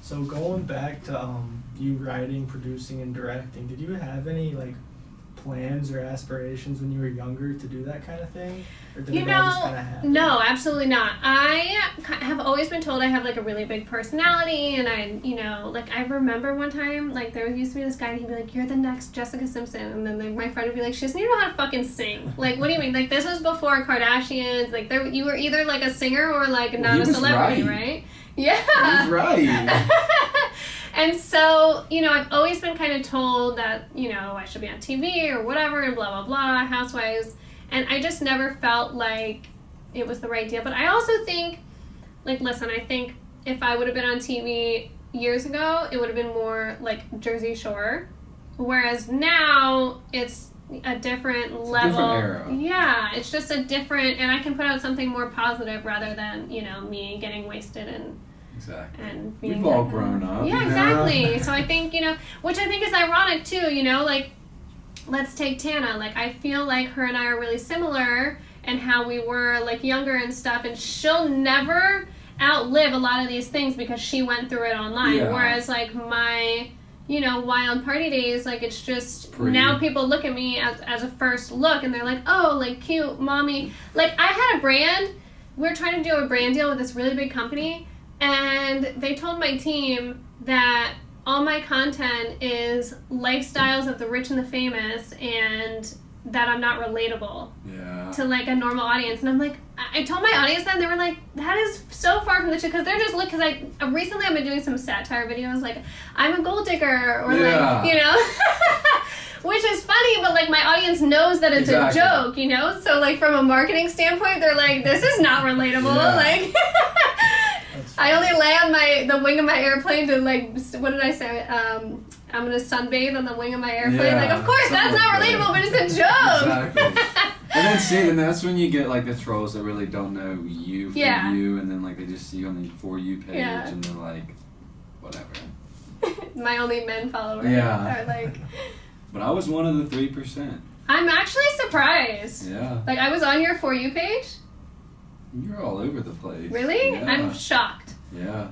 So going back to you writing, producing, and directing, did you have any, like, plans or aspirations when you were younger to do that kind of thing? Or did it all just kind of happen? No, absolutely not. I have always been told I have, like, a really big personality, and I, you know, like, I remember one time, like, there used to be this guy, and he'd be like, you're the next Jessica Simpson, and then my friend would be like, she doesn't even know how to fucking sing. Like, what do you mean? Like, this was before Kardashians. Like, you were either, like, a singer or, like, not a celebrity, right? Yeah. He was right. And so, you know, I've always been kind of told that, you know, I should be on TV or whatever and blah, blah, blah, Housewives. And I just never felt like it was the right deal. But I also think, like, listen, I think if I would have been on TV years ago, it would have been more like Jersey Shore. Whereas now it's a different level. Different era. Yeah, it's just a different, and I can put out something more positive rather than, you know, me getting wasted and... Exactly. And we've all grown up. Yeah, exactly. So I think, you know, which I think is ironic too, you know, like, let's take Tana. Like, I feel like her and I are really similar in how we were, like, younger and stuff, and she'll never outlive a lot of these things because she went through it online. Yeah. Whereas, like, my, you know, wild party days, like, it's just, now people look at me as a first look, and they're like, oh, like, cute, mommy. Like, I had a brand, we were trying to do a brand deal with this really big company, and they told my team that all my content is lifestyles of the rich and the famous, and that I'm not relatable to like a normal audience. And I'm like, I told my audience that, and they were like, that is so far from the truth, because they're just because recently I've been doing some satire videos like I'm a gold digger or like, you know. Which is funny, but like my audience knows that it's a joke, you know? So like from a marketing standpoint, they're like, this is not relatable. Like I only lay on the wing of my airplane to like, what did I say? I'm gonna sunbathe on the wing of my airplane. Like, of course, that's not relatable, but it's a joke. Exactly. And that's when you get like the trolls that really don't know you for you, and then like they just see you on the For You page, and they're like, whatever. My only men followers are like... But I was one of the 3%. I'm actually surprised. Yeah. Like, I was on your For You page. You're all over the place. Really? Yeah. I'm shocked. Yeah.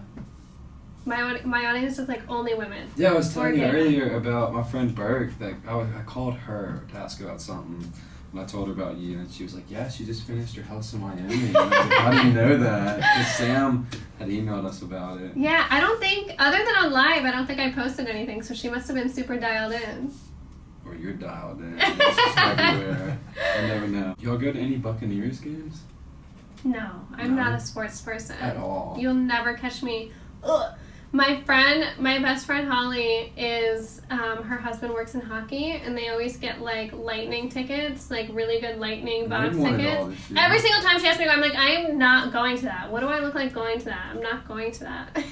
My audience is like only women. Yeah, I was telling you earlier about my friend Burke that I called her to ask about something. And I told her about you, and she was like, yeah, she just finished her house in Wyoming. And I was like, how do you know that? Because Sam had emailed us about it. Yeah, I don't think, other than on live, I don't think I posted anything, so she must have been super dialed in. Or you're dialed in. It's just everywhere. I never know. Y'all go to any Buccaneers games? No, I'm not a sports person. At all. You'll never catch me. Ugh. My best friend Holly is, her husband works in hockey, and they always get like Lightning tickets, like really good Lightning box tickets. Every single time she asks me to go, I'm like, I'm not going to that. What do I look like going to that? I'm not going to that.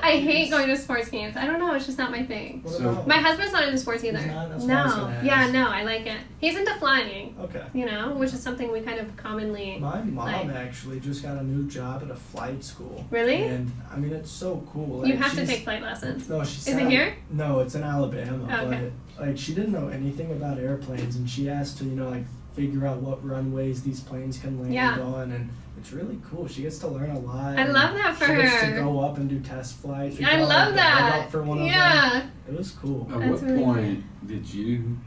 I hate going to sports games. I don't know, it's just not my thing. So, my husband's not into sports either. No. Yeah, no, I like it. He's into flying. Okay. You know, which is something we kind of commonly My mom actually just got a new job at a flight school. Really? And I mean, it's so cool. Like, you have to take flight lessons. No, is it here? No, it's in Alabama. Okay. But like, she didn't know anything about airplanes, and she asked to, like, figure out what runways these planes can land on, and it's really cool. She gets to learn a lot. I love that for her. She gets to go up and do test flights. I love that. For one of them. It was cool. At what point did you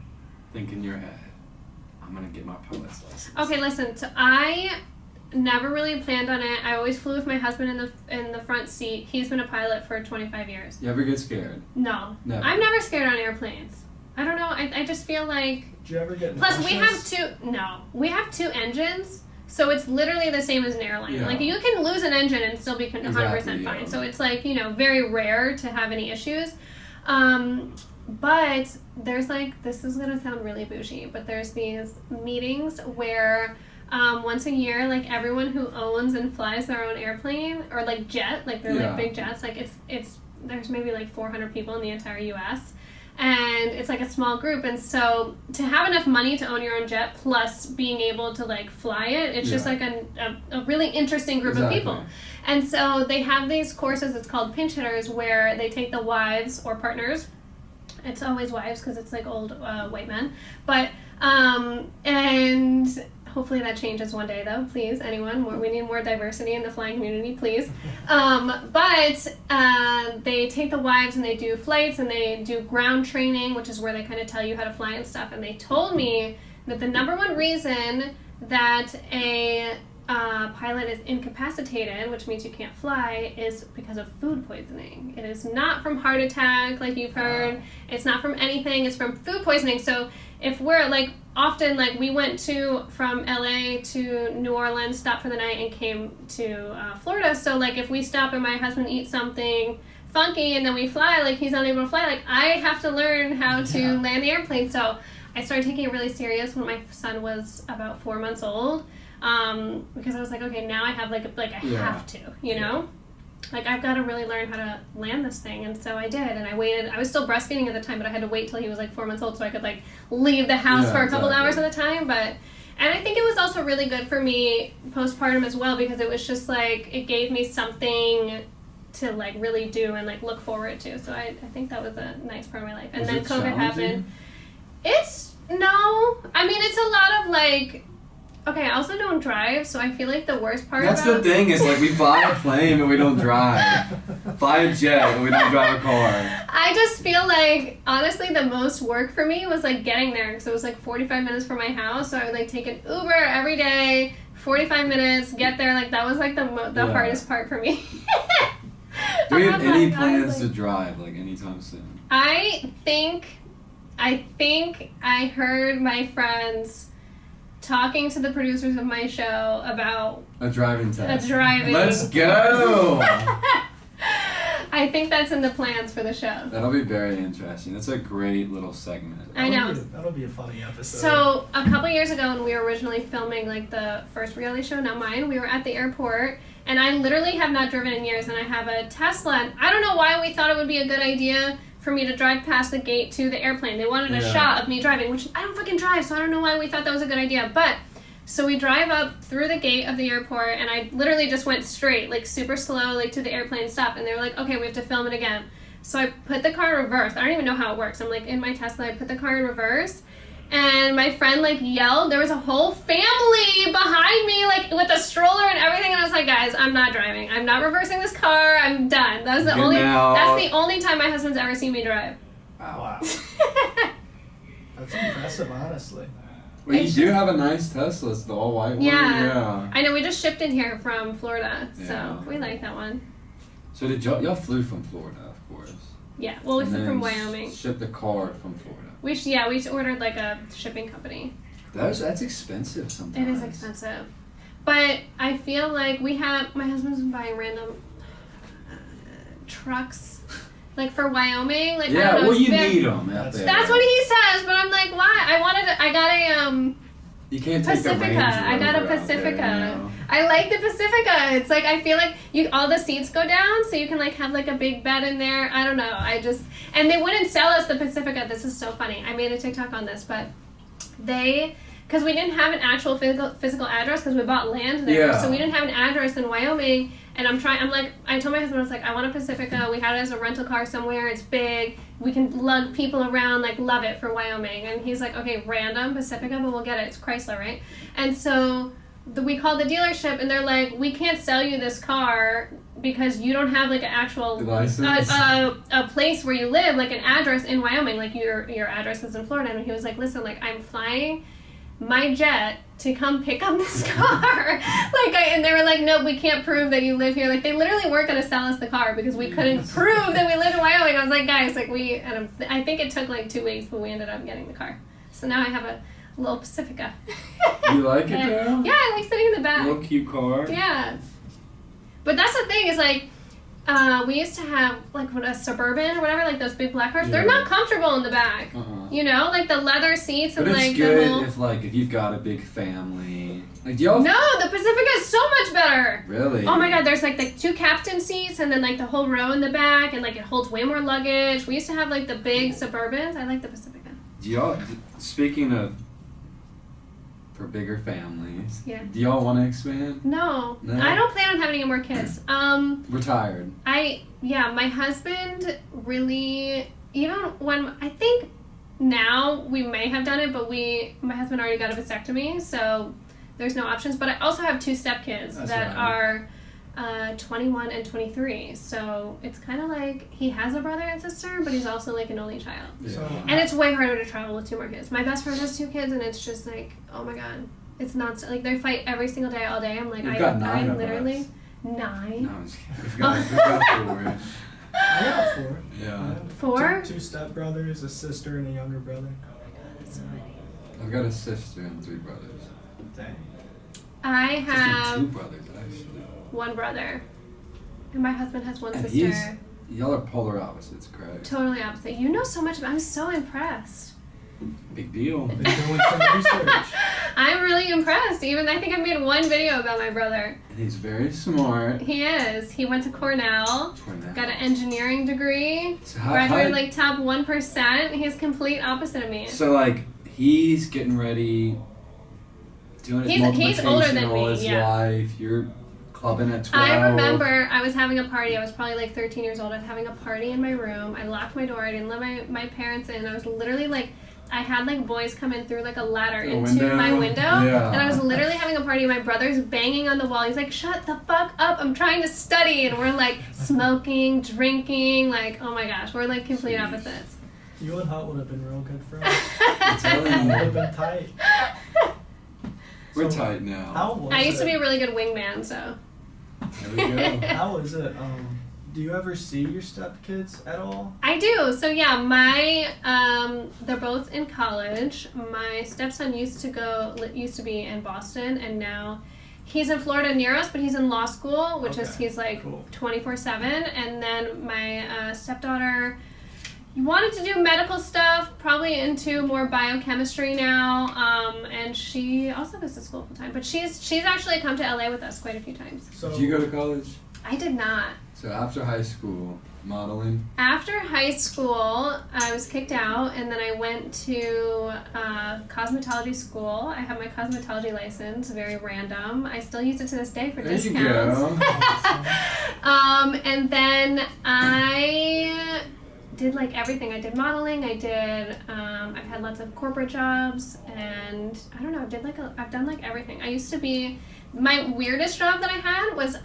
think in your head, I'm gonna get my pilot's license? Okay, listen. So I never really planned on it. I always flew with my husband in the front seat. He's been a pilot for 25 years. You ever get scared? No. Never. I'm never scared on airplanes. I don't know. I just feel like... Did you ever get Plus, nauseous? we have two engines, so it's literally the same as an airline. Yeah. Like, you can lose an engine and still be 100% fine. Yeah. So it's like, very rare to have any issues. But there's like, this is going to sound really bougie, but there's these meetings where... once a year, like everyone who owns and flies their own airplane or like jet, like they're like big jets, like it's there's maybe like 400 people in the entire US, and it's like a small group, and so to have enough money to own your own jet plus being able to like fly it, it's just like a really interesting group of people. And so they have these courses, it's called pinch hitters, where they take the wives or partners. It's always wives because it's like old white men, but and hopefully that changes one day, though. Please, anyone. We need more diversity in the flying community, please. But they take the wives and they do flights and they do ground training, which is where they kind of tell you how to fly and stuff. And they told me that the number one reason that a pilot is incapacitated, which means you can't fly, is because of food poisoning. It is not from heart attack, like you've heard. It's not from anything. It's from food poisoning. So if we're like... Often, like, we went from LA to New Orleans, stopped for the night, and came to Florida. So, like, if we stop and my husband eats something funky and then we fly, like, he's unable to fly, like, I have to learn how to land the airplane. So I started taking it really serious when my son was about 4 months old, because I was like, okay, now I have, like I have to, you know? Like, I've got to really learn how to land this thing. And so I did, and I waited. I was still breastfeeding at the time, but I had to wait till he was like 4 months old so I could like leave the house for a couple hours at a time. And I think it was also really good for me postpartum as well, because it was just like, it gave me something to like really do and like look forward to. So I think that was a nice part of my life. And then COVID happened. It's a lot of like... Okay, I also don't drive, so I feel like the worst part That's the thing, is like we fly a plane but we don't drive. Fly a jet but we don't drive a car. I just feel like, honestly, the most work for me was like getting there, because it was like 45 minutes from my house, so I would like take an Uber every day 45 minutes, get there. Like, that was like the hardest part for me. Do we have any plans to drive, like, anytime soon? I think I heard my friends talking to the producers of my show about a driving test. Let's go! I think that's in the plans for the show. That'll be very interesting. That's a great little segment. I know. That'll be a funny episode. So, a couple years ago when we were originally filming like the first reality show, not mine, we were at the airport, and I literally have not driven in years, and I have a Tesla, and I don't know why we thought it would be a good idea for me to drive past the gate to the airplane. They wanted a shot of me driving, which I don't fucking drive, so I don't know why we thought that was a good idea. But, so we drive up through the gate of the airport, and I literally just went straight, like super slow, like to the airplane stop, and they were like, okay, we have to film it again. So I put the car in reverse. I don't even know how it works. I'm like in my Tesla, I put the car in reverse, and my friend like yelled. There was a whole family behind me, like with a stroller and everything, and I was like, guys, I'm not driving. I'm not reversing this car. I'm done. That's the only time my husband's ever seen me drive. Wow. That's impressive, honestly. Well, you do have a nice Tesla. It's the all-white one. Yeah. I know, we just shipped in here from Florida, so we like that one. So did y'all flew from Florida, of course? Yeah, well, we flew from Wyoming. Shipped the car from Florida. We ordered like a shipping company. That's expensive sometimes. It is expensive. But I feel like my husband's been buying random trucks, like for Wyoming. Like, yeah, I don't know, well, you need them out there. That's what he says, but I'm like, why? I got a you can't take Pacifica. The Range I got a Pacifica. There, you know? I like the Pacifica. It's like, I feel like all the seats go down, so you can like have like a big bed in there. I don't know. And they wouldn't sell us the Pacifica. This is so funny. I made a TikTok on this, but because we didn't have an actual physical address because we bought land there, so we didn't have an address in Wyoming. And I told my husband, I was like, I want a Pacifica. We had it as a rental car somewhere. It's big. We can lug people around, like, love it for Wyoming. And he's like, okay, random Pacifica, but we'll get it. It's Chrysler, right? And so we called the dealership, and they're like, we can't sell you this car because you don't have, like, an actual a place where you live, like an address in Wyoming. Like, your address is in Florida. And he was like, listen, like, I'm flying my jet to come pick up this car. And they were like, no, we can't prove that you live here. Like, they literally weren't going to sell us the car because we couldn't prove that we lived in Wyoming. I was like, guys, like, I think it took like 2 weeks, but we ended up getting the car. So now I have a little Pacifica. You like it though? Yeah, I like sitting in the back. Little cute car. Yeah. But that's the thing, is like, we used to have like a Suburban or whatever, like those big black cars. Yeah. They're not comfortable in the back. You know, like the leather seats and but like it's good if you've got a big family. Like, No, the Pacifica is so much better. Really? Oh my god, there's like the 2 captain seats and then like the whole row in the back, and like it holds way more luggage. We used to have like the big Suburbans. I like the Pacifica. Speaking of for bigger families. Yeah. Do y'all want to expand? No. I don't plan on having any more kids. Retired. My husband really, even when, I think now we may have done it, but my husband already got a vasectomy, so there's no options. But I also have 2 stepkids that are 21 and 23. So it's kind of like he has a brother and sister, but he's also like an only child. Yeah. And it's way harder to travel with 2 more kids. My best friend has 2 kids, and it's just like, oh my god, it's nonstop. Like, they fight every single day, all day. I'm like, I literally 9. No, I'm just kidding. We've got 4. I got 4. Yeah. 4? 2 stepbrothers, a sister, and a younger brother. I've got a sister and 3 brothers. Dang. I have 2 brothers, actually. 1 brother. And my husband has 1 sister. Y'all are polar opposites, correct? Totally opposite. You know so much. I'm so impressed. Big deal. Been doing some research. I'm really impressed. I think I made 1 video about my brother. And he's very smart. He is. He went to Cornell. Got an engineering degree. So graduated like top 1%. He's complete opposite of me. So like he's getting ready, doing his multiplication older than all me, his life. You're clubbing at 12. I remember I was having a party. I was probably like 13 years old. I was having a party in my room. I locked my door. I didn't let my parents in. I was literally like, I had like boys come in through like a ladder into my window. Yeah. And I was literally having a party. My brother's banging on the wall. He's like, shut the fuck up. I'm trying to study. And we're like smoking, drinking. Like, oh my gosh. We're like complete opposites. You and Hut would have been real good friends. I'm telling you. Would have been tight. We're tight now. How was I used it? to be a really good wingman, so. There we go. How is it? Do you ever see your stepkids at all? I do. So yeah, they're both in college. My stepson used to be in Boston, and now he's in Florida near us, but he's in law school, which is he's like cool. 24/7. And then my stepdaughter wanted to do medical stuff, probably into more biochemistry now, and she also goes to school full time. But she's actually come to LA with us quite a few times. So, did you go to college? I did not. So after high school, modeling? After high school, I was kicked out, and then I went to cosmetology school. I have my cosmetology license, very random. I still use it to this day for discounts. There you go. And then I did like everything. I did modeling. I've had lots of corporate jobs, and I don't know. I've done like everything. I used to be. My weirdest job that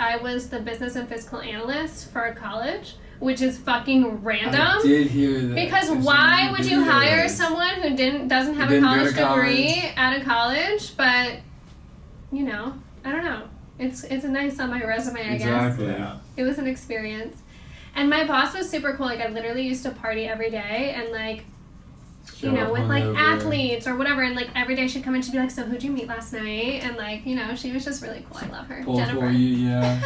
I was the business and physical analyst for a college, which is fucking random. I did hear that. Because why would you hire someone who doesn't have a college degree out of college? But you know, I don't know. It's nice on my resume, I guess. Exactly. Yeah. It was an experience, and my boss was super cool. Like I literally used to party every day, and like. You know, with like athletes or whatever, and like every day she'd come in, she'd be like, "So who'd you meet last night?" And like, you know, she was just really cool. I love her, Jennifer. For you, yeah.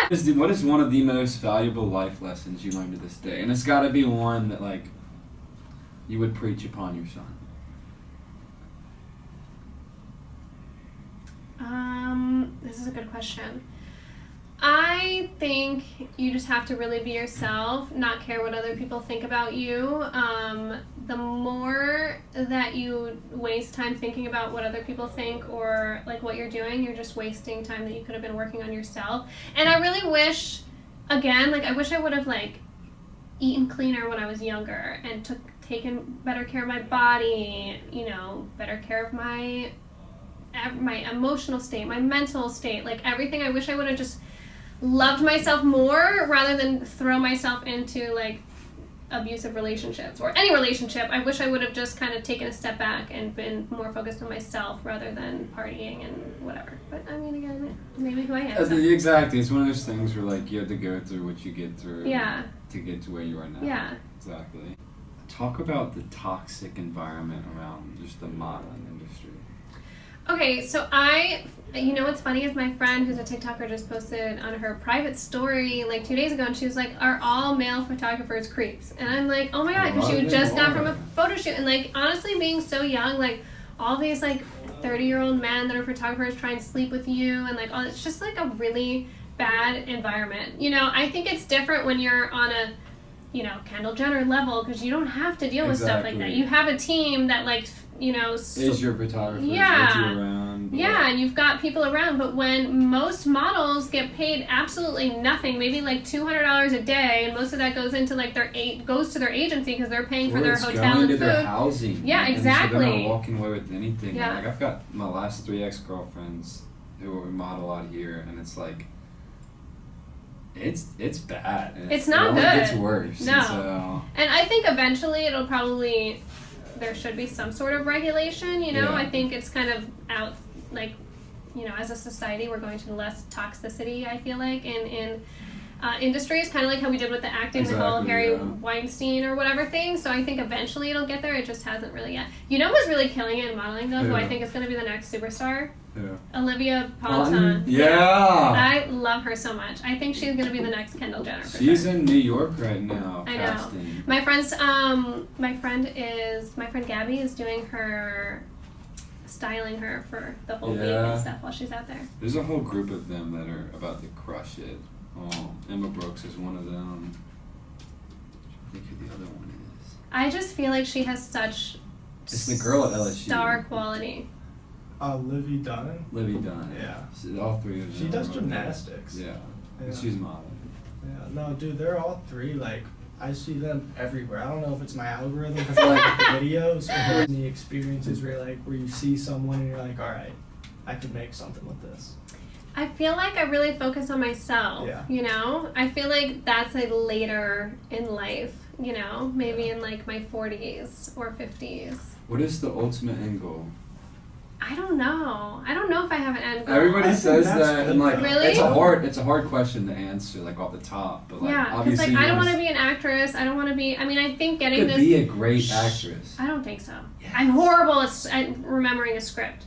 What is one of the most valuable life lessons you learned to this day? And it's got to be one that like you would preach upon your son. This is a good question. I think you just have to really be yourself, not care what other people think about you. The more that you waste time thinking about what other people think or like what you're doing, you're just wasting time that you could have been working on yourself. And I really wish, again, like I wish I would have like eaten cleaner when I was younger and taken better care of my body, you know, better care of my emotional state, my mental state, like everything. I wish I would have just loved myself more rather than throw myself into like abusive relationships or any relationship. I wish I would have just kind of taken a step back and been more focused on myself rather than partying and whatever. But I mean, again, it made me who I am. So. Exactly. It's one of those things where like you have to go through what you get through to get to where you are now. Yeah. Exactly. Talk about the toxic environment around just the modeling industry. Okay, so you know what's funny is my friend who's a TikToker just posted on her private story like 2 days ago, and she was like, "Are all male photographers creeps?" And I'm like, "Oh my god," because she just got from a photo shoot, and like honestly, being so young, like all these like 30-year-old men that are photographers try and sleep with you, and like all it's just like a really bad environment. You know, I think it's different when you're on a Kendall Jenner level because you don't have to deal with stuff like that. You have a team that like. Is your photographer, gets you around. Yeah, and you've got people around, but when most models get paid absolutely nothing, maybe like $200 a day, and most of that goes into like goes to their agency because they're paying for their hotel and food. Their housing. Yeah, exactly. So they're not walking away with anything. Yeah. Like I've got my last 3 ex-girlfriends who model out here, and it's like it's bad. And it's not good. It gets worse. No. And I think eventually it'll probably. There should be some sort of regulation, you know? Yeah. I think it's kind of out, like, as a society, we're going to less toxicity, I feel like, in industries, kind of like how we did with the acting, the whole Harry Weinstein or whatever thing. So I think eventually it'll get there. It just hasn't really yet. You know who's really killing it in modeling, though, who I think is going to be the next superstar? Yeah. Olivia Poulton. Yeah. I love her so much. I think she's going to be the next Kendall Jenner. She's in New York right now. I know. My friend Gabby is doing styling her for the whole week and stuff while she's out there. There's a whole group of them that are about to crush it. Oh, Emma Brooks is one of them. I think who the other one is. I just feel like she has such it's the girl at LSU. Star quality. Livy Dunn? Livy Dunn. Yeah. All three of them. She does gymnastics. Yeah. She's modeling. Yeah. No, dude, they're all three, like, I see them everywhere. I don't know if it's my algorithm because I like the videos or the experiences where you see someone and you're like, all right, I could make something with this. I feel like I really focus on myself, I feel like that's like later in life, maybe in like my 40s or 50s. What is the ultimate end goal? I don't know. I don't know if I have an end goal. Everybody says that, and like, really? it's a hard question to answer, like off the top. But like, yeah, because obviously, like I don't want to be an actress. I don't want to be. I mean, I think getting this. Could be a great actress. I don't think so. Yes. I'm horrible at remembering a script.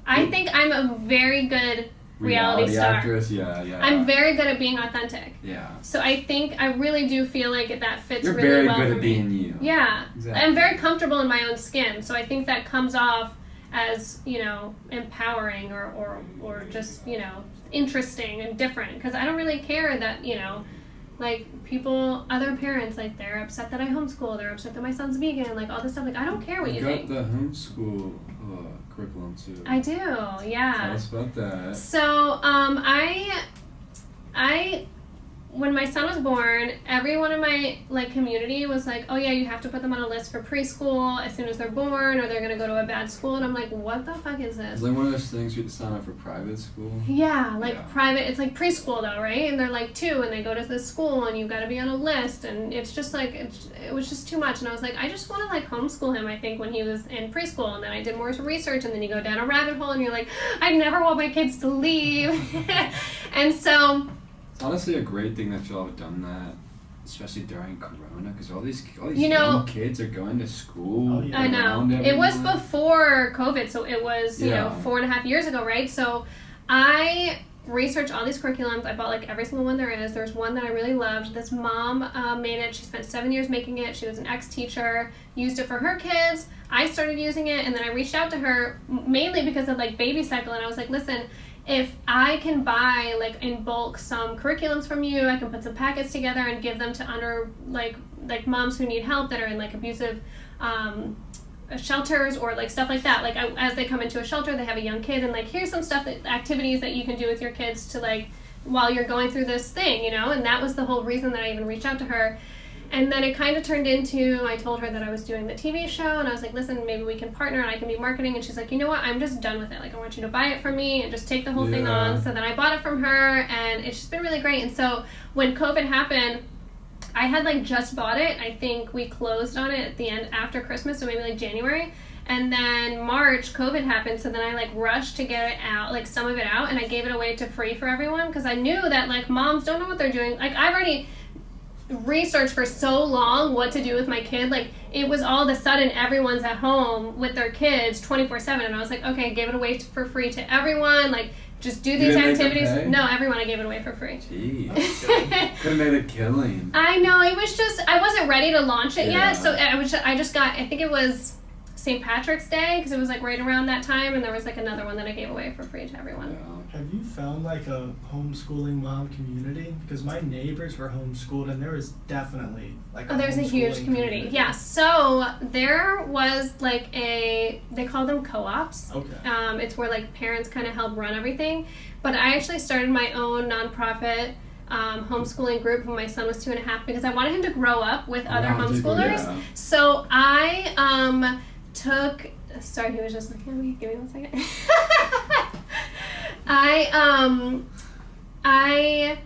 I think I'm a very good reality star. Actress, yeah. I'm very good at being authentic. Yeah. So I think I really do feel like that fits You're really very well good for at me. being you. Yeah. Exactly. I'm very comfortable in my own skin, so I think that comes off as, empowering or just, interesting and different, because I don't really care that, like other parents, like they're upset that I homeschool, they're upset that my son's vegan, like all this stuff. Like I don't care what you think. You got the homeschool curriculum too. I do, yeah. Tell us about that. So, I when my son was born, everyone in my community was like, oh yeah, you have to put them on a list for preschool as soon as they're born, or they're gonna go to a bad school. And I'm like, what the fuck is this? Is like one of those things you have to sign up for private school? Yeah, private. It's like preschool though, right? And they're like 2, and they go to this school, and you've got to be on a list, and it's just like it was just too much. And I was like, I just want to homeschool him. I think when he was in preschool, and then I did more research, and then you go down a rabbit hole, and you're like, I never want my kids to leave, and so. It's honestly a great thing that y'all have done that, especially during Corona, because all these young kids are going to school. Oh, yeah. I know. It was before COVID, so it was 4.5 years ago, right? So I researched all these curriculums. I bought every single one there is. There's one that I really loved. This mom made it. She spent 7 years making it. She was an ex-teacher, used it for her kids. I started using it, and then I reached out to her mainly because of Baby Cycle, and I was like, listen, if I can buy in bulk some curriculums from you, I can put some packets together and give them to under moms who need help that are in abusive shelters or stuff like that. As they come into a shelter, they have a young kid, and here's some activities that you can do with your kids to while you're going through this thing, and that was the whole reason that I even reached out to her. And then it kind of turned into, I told her that I was doing the TV show, and I was like, listen, maybe we can partner and I can be marketing. And she's like, you know what, I'm just done with it. I want you to buy it from me and just take the whole thing on. So then I bought it from her, and it's just been really great. And so when COVID happened, I had just bought it. I think we closed on it at the end after Christmas, so maybe January. And then March, COVID happened, so then I rushed to get it out, some of it out, and I gave it away to free for everyone, because I knew that moms don't know what they're doing. I've already researched for so long what to do with my kid. It was all of a sudden everyone's at home with their kids 24/7, and I was like, okay, I gave it away for free to everyone. Just do these activities. No, everyone, I gave it away for free. Jeez. Could have made a killing. I know. It was just, I wasn't ready to launch it yet, so I just got, I think it was St. Patrick's Day, because it was right around that time, and there was another one that I gave away for free to everyone. Yeah. Have you found a homeschooling mom community? Because my neighbors were homeschooled, and there was definitely there's a huge community. Yeah, so there was they call them co-ops. Okay. It's where parents kind of help run everything. But I actually started my own nonprofit homeschooling group when my son was 2.5, because I wanted him to grow up with other homeschoolers. Yeah. So I took. Sorry, he was just looking at me. Give me 1 second. I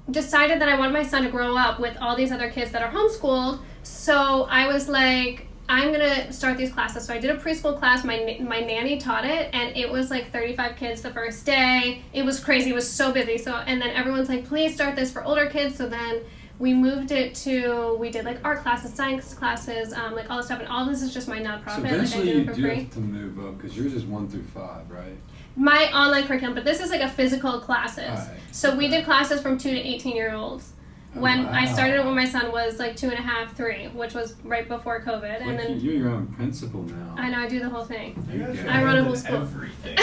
decided that I wanted my son to grow up with all these other kids that are homeschooled. So I was like, I'm gonna start these classes. So I did a preschool class. My nanny taught it, and it was 35 kids the first day. It was crazy. It was so busy. So, and then everyone's like, please start this for older kids. So then we moved it to, we did art classes, science classes, all this stuff, and all this is just my nonprofit. So eventually I do it you for do free. have to move up, because yours is 1 through 5, right? My online curriculum, but this is a physical classes. Right. So we did classes from 2 to 18-year-olds. When I started it when my son was 2.5, 3, which was right before COVID, and then you're your own principal now. I know, I do the whole thing. Okay. I run a whole school. Everything.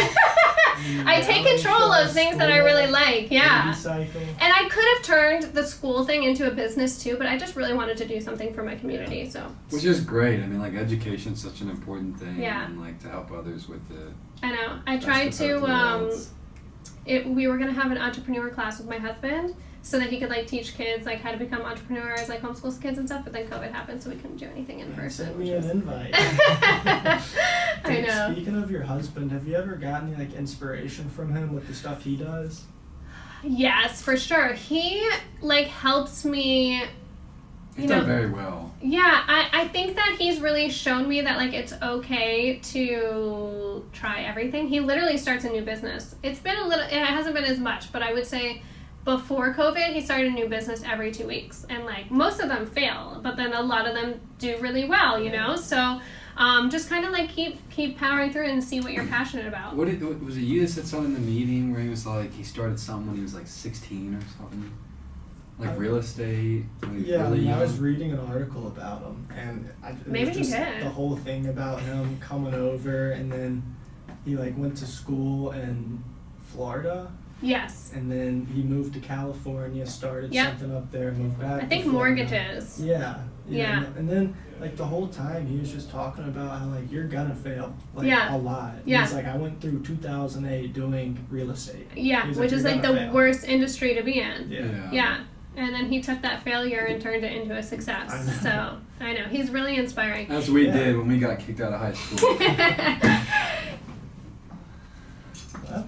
I take control of things that I really like, yeah. Baby Cycle. And I could have turned the school thing into a business too, but I just really wanted to do something for my community, so. Which is great. I mean, education's such an important thing, Yeah. and to help others with it. I know. I tried to, we were going to have an entrepreneur class with my husband, so that he could teach kids how to become entrepreneurs, homeschool kids and stuff, but then COVID happened, so we couldn't do anything in person. Send me an invite. I know. Speaking of your husband, have you ever gotten any inspiration from him with the stuff he does? Yes, for sure. He helps me He's done very well. Yeah, I think that he's really shown me that, like, it's okay to try everything. He literally starts a new business. It hasn't been as much, but I would say before COVID, he started a new business every 2 weeks. And, like, most of them fail, but then a lot of them do really well, you know? So just kind of, like, keep powering through and see what you're passionate about. Was it you that said something in the meeting where he was like, he started something when he was, like, 16 or something? Like real estate? I was reading an article about him, and Maybe he did. The whole thing about him coming over, and then he like went to school in Florida. Yes. And then he moved to California, started something up there, moved back. I think mortgages. Yeah. And then like the whole time he was just talking about how like you're gonna fail a lot. Yeah. He's like, I went through 2008 doing real estate. Yeah, which is like the worst industry to be in. Yeah. And then he took that failure and turned it into a success. So, I know. He's really inspiring. That's what we did when we got kicked out of high school.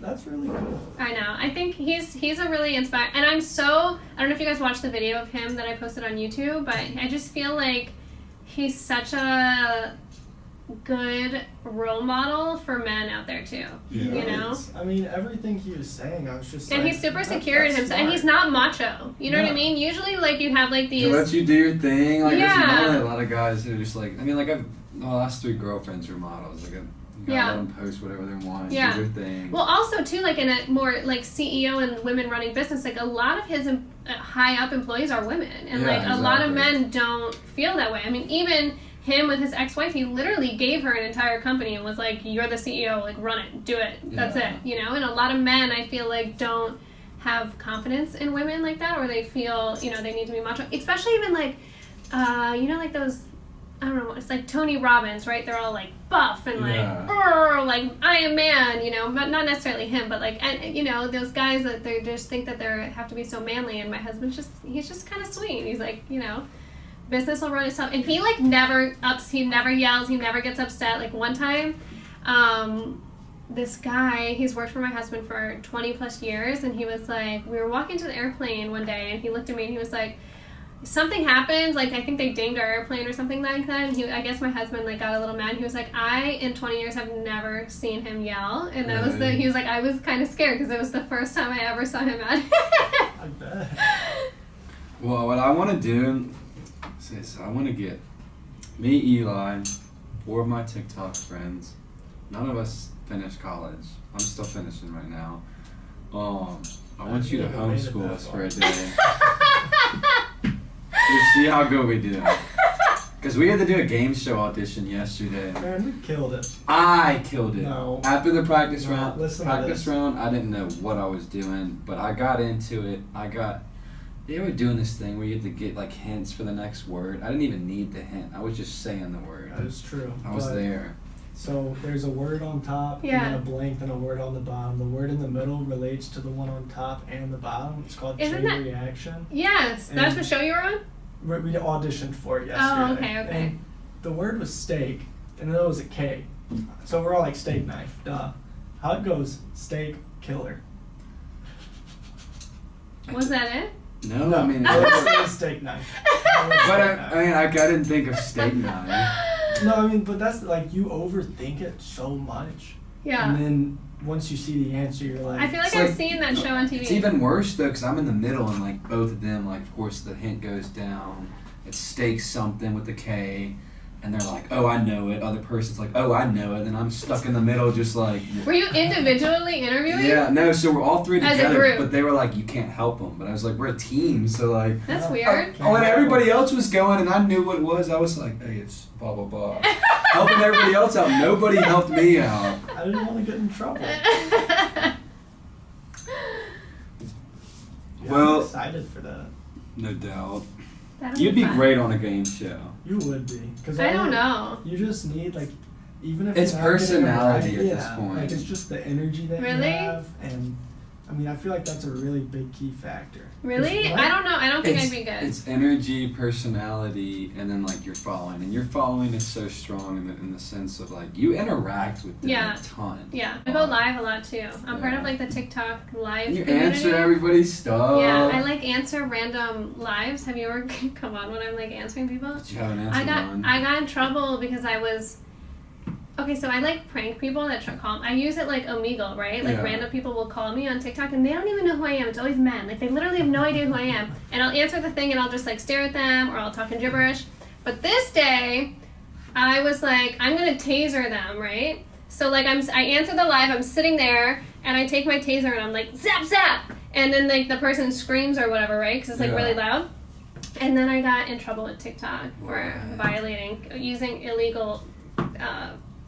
That's really cool. I know. I think he's a really inspiring... And I don't know if you guys watched the video of him that I posted on YouTube, but I just feel like he's such a good role model for men out there too. Yeah. You know? I mean, everything he was saying, I was just and he's super secure in himself, and he's not macho. You know what I mean? Usually, like, you have like these. He lets you do your thing. Like, there's a lot of guys who are just like, I mean, like my last 3 girlfriends were models. Like, let them post whatever they want. Do their thing. Well, also too, like in a more like CEO and women running business, like a lot of his high up employees are women, and a lot of men don't feel that way. I mean, even him with his ex-wife, he literally gave her an entire company and was like, you're the CEO, like, run it, do it, that's it, you know? And a lot of men, I feel like, don't have confidence in women like that, or they feel, you know, they need to be macho, especially even like, you know, like those, I don't know, it's like Tony Robbins, right? They're all like buff and like I am man, you know, but not necessarily him, but like, and you know, those guys that they just think that they have to be so manly, and my husband's he's just kind of sweet. He's like, you know, business will run itself, and he like never yells, he never gets upset. Like one time, this guy, he's worked for my husband for 20 plus years, and he was like, we were walking to the airplane one day, and he looked at me and he was like, something happened, like I think they dinged our airplane or something like that, and I guess my husband like got a little mad. He was like, I in 20 years have never seen him yell, and that was he was like, I was kind of scared because it was the first time I ever saw him mad. I bet. Well, what I want to do is I want to get me, Eli, 4 of my TikTok friends. None of us finished college. I'm still finishing right now. I want you to homeschool us for a day. Just see how good we do. Because we had to do a game show audition yesterday. Man, we killed it. I killed it. No. After the practice round, I didn't know what I was doing, but I got into it. They were doing this thing where you had to get like hints for the next word. I didn't even need the hint. I was just saying the word. That is true. I was there. So there's a word on top, and then a blank, then a word on the bottom. The word in the middle relates to the one on top and the bottom. It's called chain reaction. Yes, that's the show you were on? We auditioned for it yesterday. Oh, okay. And the word was steak, and then it was a K. So we're all like, steak knife, duh. How it goes, steak killer. Was that it? No, I mean, it was steak knife. But I didn't think of steak knife. No, I mean, but that's like, you overthink it so much. Yeah. And then once you see the answer, you're like... I feel like I've seen that show on TV. It's even worse, though, because I'm in the middle, and, like, both of them, like, of course, the hint goes down. It's steak something with a K, and they're like, oh, I know it. Other person's like, oh, I know it. And I'm stuck in the middle just like... Were you individually interviewing? Yeah, no, so we're all 3 together. As a group. But they were like, you can't help them. But I was like, we're a team, so like... That's weird. When everybody else was going, and I knew what it was, I was like, hey, it's blah, blah, blah. Helping everybody else out. Nobody helped me out. I didn't want to get in trouble. Well, I'm excited for that. No doubt. You'd be great on a game show. You would be. Cause I don't know. You just need, like, even if it's you're not personality right, at this point. Like, it's just the energy that you have. And, I mean, I feel like that's a really big key factor. Really? I don't know. I don't think I'd be good. It's energy, personality, and then like your following. And your following is so strong in the sense of like you interact with them a ton. Yeah, I go live a lot too. I'm part of like the TikTok live you community. Answer everybody's stuff. Yeah, I like answer random lives. Have you ever come on when I'm like answering people? Did you have an answer one? I got in trouble because I was. Okay, so I like prank people that call. I use it like Omegle, right? Like random people will call me on TikTok and they don't even know who I am. It's always men. Like they literally have no idea who I am. And I'll answer the thing and I'll just like stare at them or I'll talk in gibberish. But this day, I was like, I'm gonna taser them, right? So like I answer the live. I'm sitting there and I take my taser and I'm like zap zap, and then like the person screams or whatever, right? Because it's like really loud. And then I got in trouble with TikTok for using illegal.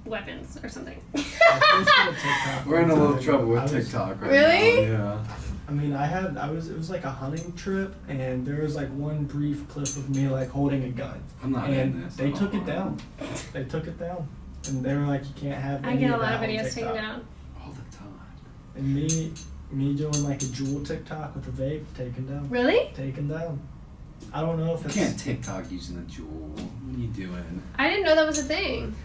Weapons or something. We're in a little trouble with TikTok right really? now. Yeah. I mean, it was like a hunting trip, and there was like one brief clip of me like holding a gun. I'm not in this. They took it down. They took it down, and they were like, "You can't have." I get a lot of videos taken down. All the time. And me doing like a jewel TikTok with a vape, taken down. Really? Taken down. I don't know if you can't TikTok using a jewel. What are you doing? I didn't know that was a thing.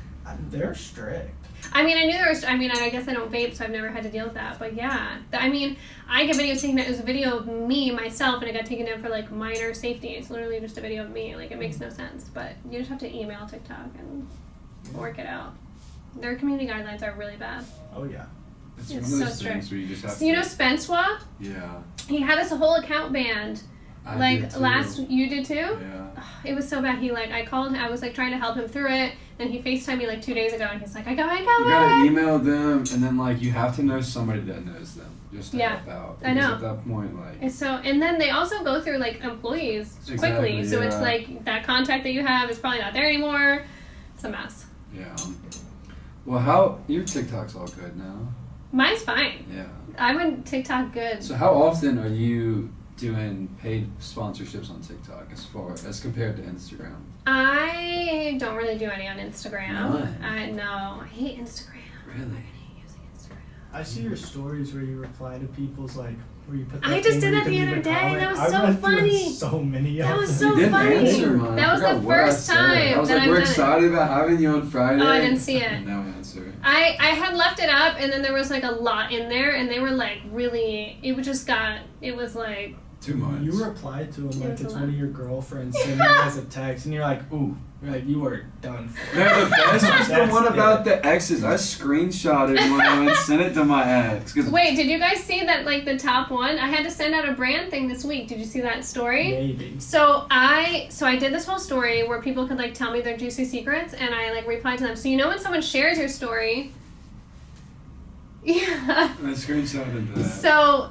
They're strict. I mean, I knew there was. I mean, I guess I don't vape, so I've never had to deal with that. But yeah, I mean, I get videos taken down. It was a video of me myself, and it got taken down for like minor safety. It's literally just a video of me. Like it makes no sense. But you just have to email TikTok and work it out. Their community guidelines are really bad. Oh yeah. It's one of those so things strict. where you just have so, you know Spencewa? Yeah. He had his whole account banned. You did too? Yeah. It was so bad. I called him. I was like trying to help him through it, and he FaceTimed me like 2 days ago, and he's like, I got You gotta email them, and then like you have to know somebody that knows them just to help out. Because I know. At that point, like. And then they also go through like employees quickly, so it's like that contact that you have is probably not there anymore. It's a mess. Yeah. Well, your TikTok's all good now. Mine's fine. Yeah. I'm in TikTok good. So how often are you doing paid sponsorships on TikTok as compared to Instagram? I don't really do any on Instagram. None. No, I hate Instagram. Really? I hate using Instagram. I see your stories where you reply to people's like where you put. I just did that the other day. That was so funny. So many. That was so funny. Answer mine. That was the first time. I was like, we're excited about having you on Friday. Oh, I didn't see it. No answer. I had left it up, and then there was like a lot in there, and they were like really. It was like. 2 months. You replied to him like it's one of your girlfriends sending you guys a text, and you're like, ooh. Like you were done for. No, the best was the one about the exes. I screenshotted one and sent it to my ex. Wait, did you guys see that? Like the top one, I had to send out a brand thing this week. Did you see that story? Maybe. So I did this whole story where people could like tell me their juicy secrets, and I like replied to them. So you know when someone shares your story. Yeah. I screenshotted that. So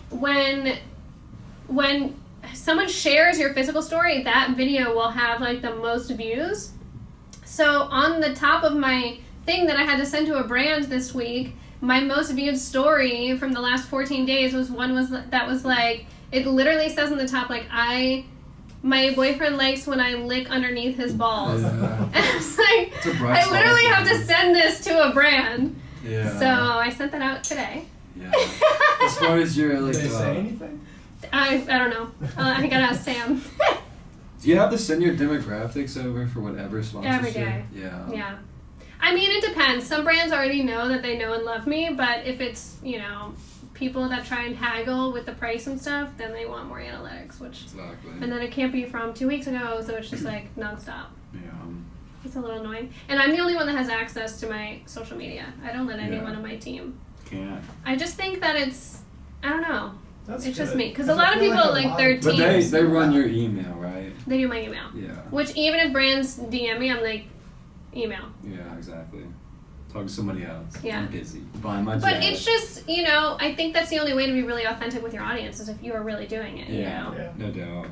when someone shares your physical story, that video will have like the most views. So on the top of my thing that I had to send to a brand this week, my most viewed story from the last 14 days was like, it literally says on the top like, my boyfriend likes when I lick underneath his balls. Yeah. And I was like, I literally have to send this to a brand. Yeah. So I sent that out today. Yeah. As far as your like, did they say anything? I don't know. I gotta ask Sam. Do you have to send your demographics over for whatever sponsorship? Every day. Yeah. Yeah. I mean, it depends. Some brands already know that they know and love me, but if it's, people that try and haggle with the price and stuff, then they want more analytics, which... Exactly. And then it can't be from 2 weeks ago, so it's just like nonstop. Yeah. It's a little annoying. And I'm the only one that has access to my social media. I don't let anyone on my team. Can't. I just think that it's... I don't know. That's it's good. just me. Because a lot of people, like their teams... But they run your email, right? They do my email. Yeah. Which even if brands DM me, I'm like, email. Yeah, exactly. Talk to somebody else. Yeah. I'm busy. Buying my But it's just, I think that's the only way to be really authentic with your audience is if you are really doing it, Yeah, you know? no doubt.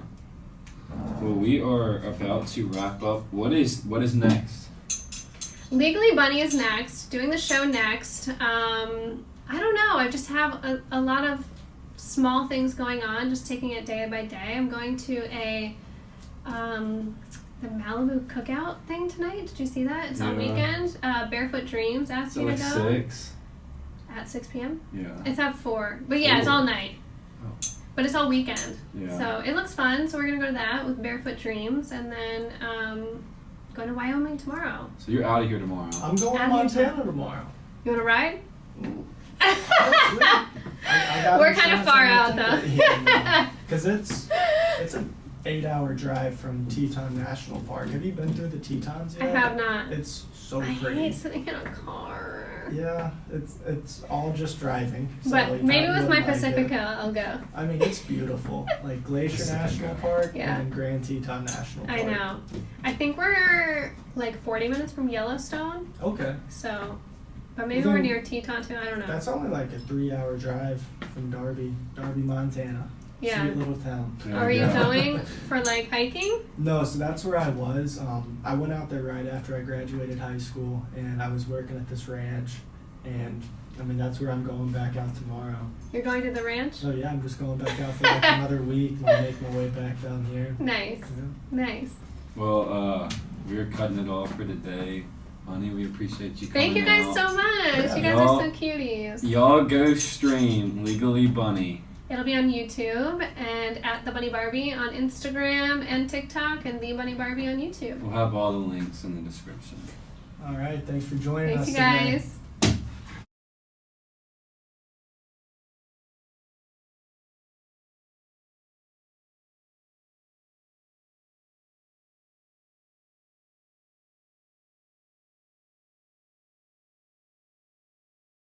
Well, we are about to wrap up. What is next? Legally Bunny is next. Doing the show next. I don't know. I just have a lot of small things going on, just taking it day by day. I'm going to the Malibu cookout thing tonight. Did you see that? It's on weekend. Barefoot Dreams asked me to go. 6. At 6 p.m.? Yeah. It's at 4. But yeah, it's all night. Oh. But it's all weekend. Yeah. So it looks fun. So we're going to go to that with Barefoot Dreams. And then go to Wyoming tomorrow. So you're out of here tomorrow. I'm going to Montana tomorrow. You want to ride? We're kind of far out though. Because it's an 8-hour drive from Teton National Park. Have you been through the Tetons yet? I have not. It's so I pretty. hate sitting in a car. Yeah, it's all just driving. So But you maybe probably with my wouldn't like Pacifica, it. I'll go. I mean, it's beautiful. Like Glacier Pacifica. National Park Yeah. and Grand Teton National Park. I know. I think we're like 40 minutes from Yellowstone. Okay. So, but maybe Well, we're then, near Teton too. I don't know. That's only like a 3-hour drive from Darby, Montana. Yeah. Sweet little town. There Are we you go. going for like hiking? No, so that's where I was. I went out there right after I graduated high school, and I was working at this ranch, and I mean that's where I'm going back out tomorrow. You're going to the ranch? So yeah, I'm just going back out for like another week, and I'll make my way back down here. Nice. Yeah. Nice. Well, we're cutting it off for today. Bunny, we appreciate you coming Thank you guys out. so much. Yeah. You guys are so cuties. Y'all go stream Legally Bunny. It'll be on YouTube and at the Bunny Barbie on Instagram and TikTok and the Bunny Barbie on YouTube. We'll have all the links in the description. All right, thanks for joining Thanks, us you today. guys.